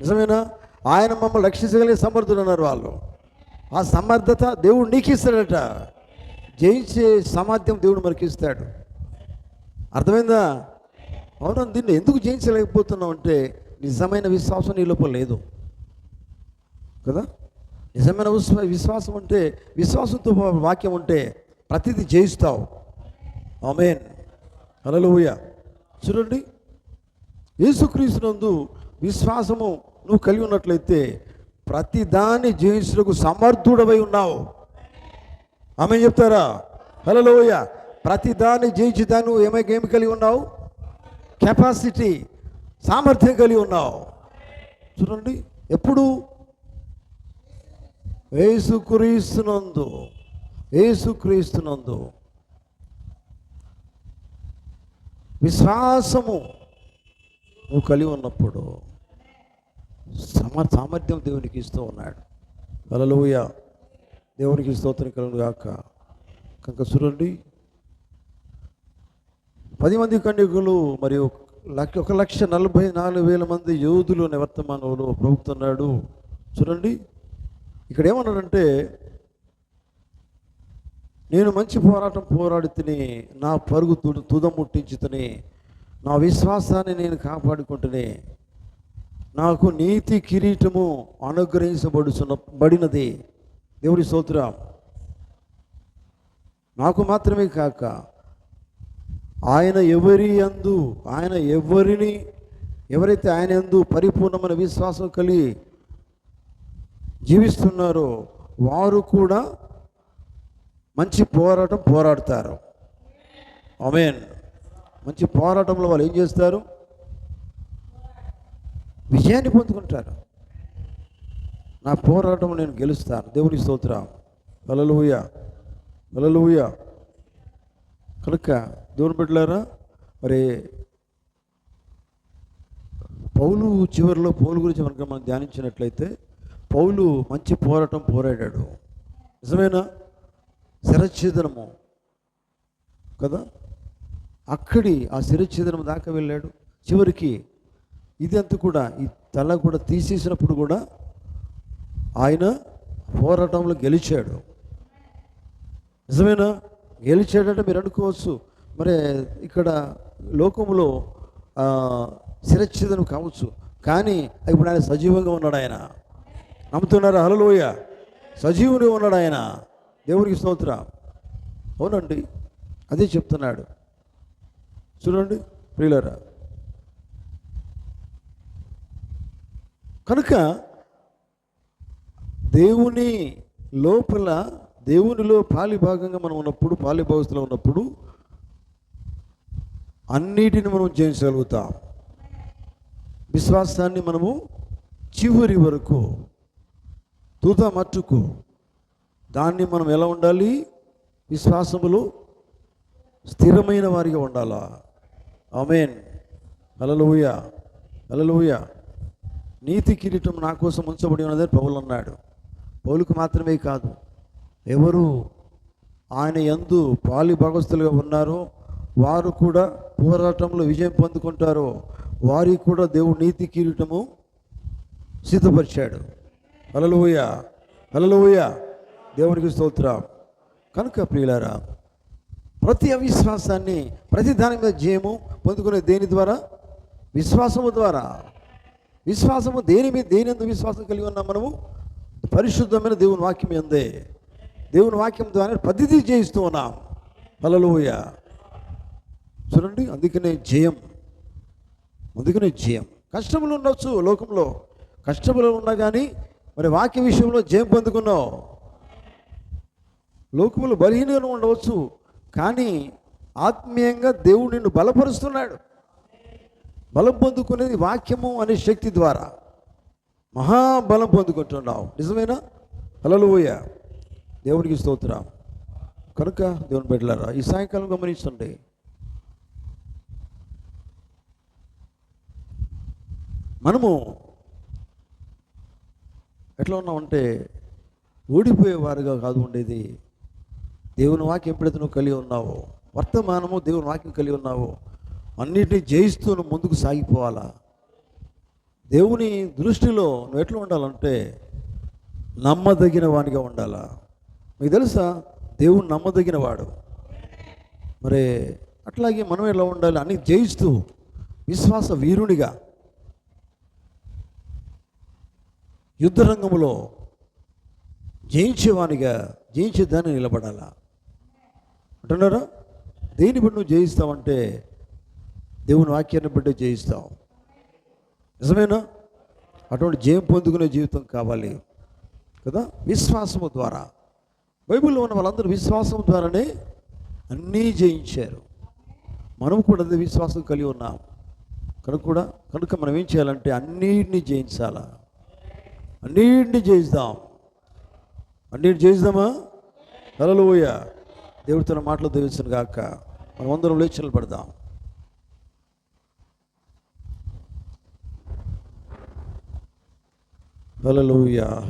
Speaker 1: నిజమేనా? ఆయన మమ్మల్ని రక్షించగలిగే సమర్థుడు అన్నారు వాళ్ళు. ఆ సమర్థత దేవుడు నీకు ఇస్తాడట. జయించే సామర్థ్యం దేవుడు మనకి ఇస్తాడు. అర్థమైందా? అవునా? దీన్ని ఎందుకు జయించలేకపోతున్నావు అంటే నిజమైన విశ్వాసం నీ లోపల లేదు కదా. నిజమైన విశ్వాసం అంటే, విశ్వాసంతో వాక్యం ఉంటే ప్రతిదీ జయిస్తావు. ఆమేన్, హల్లెలూయా. చూడండి, యేసుక్రీస్తునందు విశ్వాసము నువ్వు కలిగి ఉన్నట్లయితే ప్రతి దాన్ని జయించుటకు సమర్థుడవై ఉన్నావు. ఆమేన్ చెప్తారా? హల్లెలూయా. ప్రతి దాన్ని జయించుదాన్ని నువ్వు ఏమి కలిగి ఉన్నావు? కెపాసిటీ, సామర్థ్యం కలిగి ఉన్నావు. చూడండి, ఎప్పుడు యేసుక్రీస్తునందు విశ్వాసము నువ్వు కలిగి ఉన్నప్పుడు సామర్థ్యం దేవునికి ఇస్తూ ఉన్నాడు. హల్లెలూయా, దేవునికి స్తోత్రం కలుగును గాక. కనుక చూడండి, 10 మంది కన్యకులు మరియు 1,44,000 మంది యోధులు అనే వర్తమానంలో ప్రభుతున్నాడు. చూడండి, ఇక్కడ ఏమన్నాడంటే, నేను మంచి పోరాడి తిని నా పరుగు తుదముట్టించి తిని నా విశ్వాసాన్ని నేను కాపాడుకుంటుని నాకు నీతి కిరీటము అనుగ్రహించబడినది. దేవుడి స్తోత్రం. నాకు మాత్రమే కాక ఎవరైతే ఆయన యందు పరిపూర్ణమైన విశ్వాసం కలిగి జీవిస్తున్నారో వారు కూడా మంచి పోరాడతారు. ఆమేన్. మంచి పోరాటంలో వాళ్ళు ఏం చేస్తారు? విజయాన్ని పొందుకుంటారు. నా పోరాటం నేను గెలుస్తాను. దేవుని స్తోత్రం. హల్లెలూయా, హల్లెలూయా. కనుక దేవుని బిడ్డలారా, మరి పౌలు చివరిలో పౌలు గురించి మనం ధ్యానించినట్లయితే, పౌలు మంచి పోరాడాడు. నిజమేనా? శిరచ్ఛేదనము కదా, ఆ శిరచ్ఛేదనం దాకా వెళ్ళాడు. చివరికి ఇదంతా కూడా, ఈ తల కూడా తీసేసినప్పుడు కూడా ఆయన పోరాటంలో గెలిచాడు. నిజమేనా? గెలిచాడంటే మీరు అనుకోవచ్చు, మరి ఇక్కడ లోకంలో శిరచ్ఛేదనం కావచ్చు, కానీ ఇప్పుడు ఆయన సజీవంగా ఉన్నాడు. ఆయన నమ్ముతున్నారా? హల్లెలూయా. సజీవునిగా ఉన్నాడు ఆయన. దేవునికి స్తోత్రం. అవునండి, అదే చెప్తున్నాడు. చూడండి ప్రియులారా, కనుక దేవునిలో పాలిభాగంగా మనం ఉన్నప్పుడు, పాలిభాగస్తులో ఉన్నప్పుడు అన్నిటిని మనం జయించగలుగుతాం. విశ్వాసాన్ని మనము చివరి వరకు తుద మట్టుకు దాన్ని మనం ఎలా ఉండాలి? విశ్వాసములో స్థిరమైన వారిగా ఉండాలా. ఆమేన్, హల్లెలూయా, హల్లెలూయా. నీతి కిరీటం నా కోసం ఉంచబడి ఉన్నదని పౌలు అన్నాడు. పౌలుకు మాత్రమే కాదు, ఎవరు ఆయన యందు పాలిభాగస్తులుగా ఉన్నారో వారు కూడా పోరాటంలో విజయం పొందుకుంటారో వారికి కూడా దేవుడు నీతి కిరీటము సిద్ధపరిచాడు. హల్లెలూయా, హల్లెలూయా. దేవునికి స్తోత్రం. కనుక ప్రియులారా, ప్రతి అవిశ్వాసాన్ని, ప్రతి దాని మీద జయము పొందుకునే దేని ద్వారా? విశ్వాసము ద్వారా. విశ్వాసము దేనిందు విశ్వాసం కలిగి ఉన్నాం మనము? పరిశుద్ధమైన దేవుని వాక్యం అందే. దేవుని వాక్యం ద్వారా ప్రతిదీ జయిస్తూ ఉన్నాం. హల్లెలూయా. చూడండి, అందుకనే జయం అందుకనే జయం. కష్టములు ఉండొచ్చు లోకంలో, కష్టములు ఉన్నా కానీ మరి వాక్య విషయంలో జయం పొందుకున్నావు. లోకములు బలహీనంగా ఉండవచ్చు, కానీ ఆత్మీయంగా దేవుడు నిన్ను బలపరుస్తున్నాడు. బలం పొందుకునేది వాక్యము అనే శక్తి ద్వారా మహాబలం పొందుకుంటున్నావు. నిజమేనా? హల్లెలూయా, దేవునికి స్తోత్రం. కనుక దేవుని బిడ్డలారా, ఈ సాయంకాలం గమనించండి. మనము ఎట్లా ఉన్నామంటే ఓడిపోయేవారుగా కాదు ఉండేది. దేవుని వాక్యం ఎప్పుడైతే నువ్వు కలిగి ఉన్నావో, వర్తమానము దేవుని వాక్యం కలిగి ఉన్నావో, అన్నిటినీ జయిస్తూ నువ్వు ముందుకు సాగిపోవాలా. దేవుని దృష్టిలో నువ్వు ఎట్లా ఉండాలంటే నమ్మదగిన వానిగా ఉండాలా. మీకు తెలుసా, దేవుడు నమ్మదగిన వాడు. మరి అట్లాగే మనం ఎలా ఉండాలి? అన్ని జయిస్తూ విశ్వాస వీరునిగా యుద్ధ రంగంలో జయించేవానిగా, జయించేదాన్ని నిలబడాలా అంటున్నారా? దేని బట్టి నువ్వు జయిస్తావంటే దేవుని వాక్యాన్ని బట్టి జయిస్తావు. నిజమేనా? అటువంటి జయం పొందుకునే జీవితం కావాలి కదా. విశ్వాసము ద్వారా, బైబిల్లో ఉన్న వాళ్ళందరూ విశ్వాసం ద్వారానే అన్నీ జయించారు. మనం కూడా అదే విశ్వాసం కలిగి ఉన్నాం. కనుక మనం ఏం చేయాలంటే అన్నిటినీ జయించాలా. అన్నిటినీ జయిద్దాం. అన్నిటిని జయిద్దామా? హల్లెలూయా. దేవుడు తన మాటలు దీవించును గాక. మనం అందరం లేచి నిలబడదాం. హల్లెలూయా.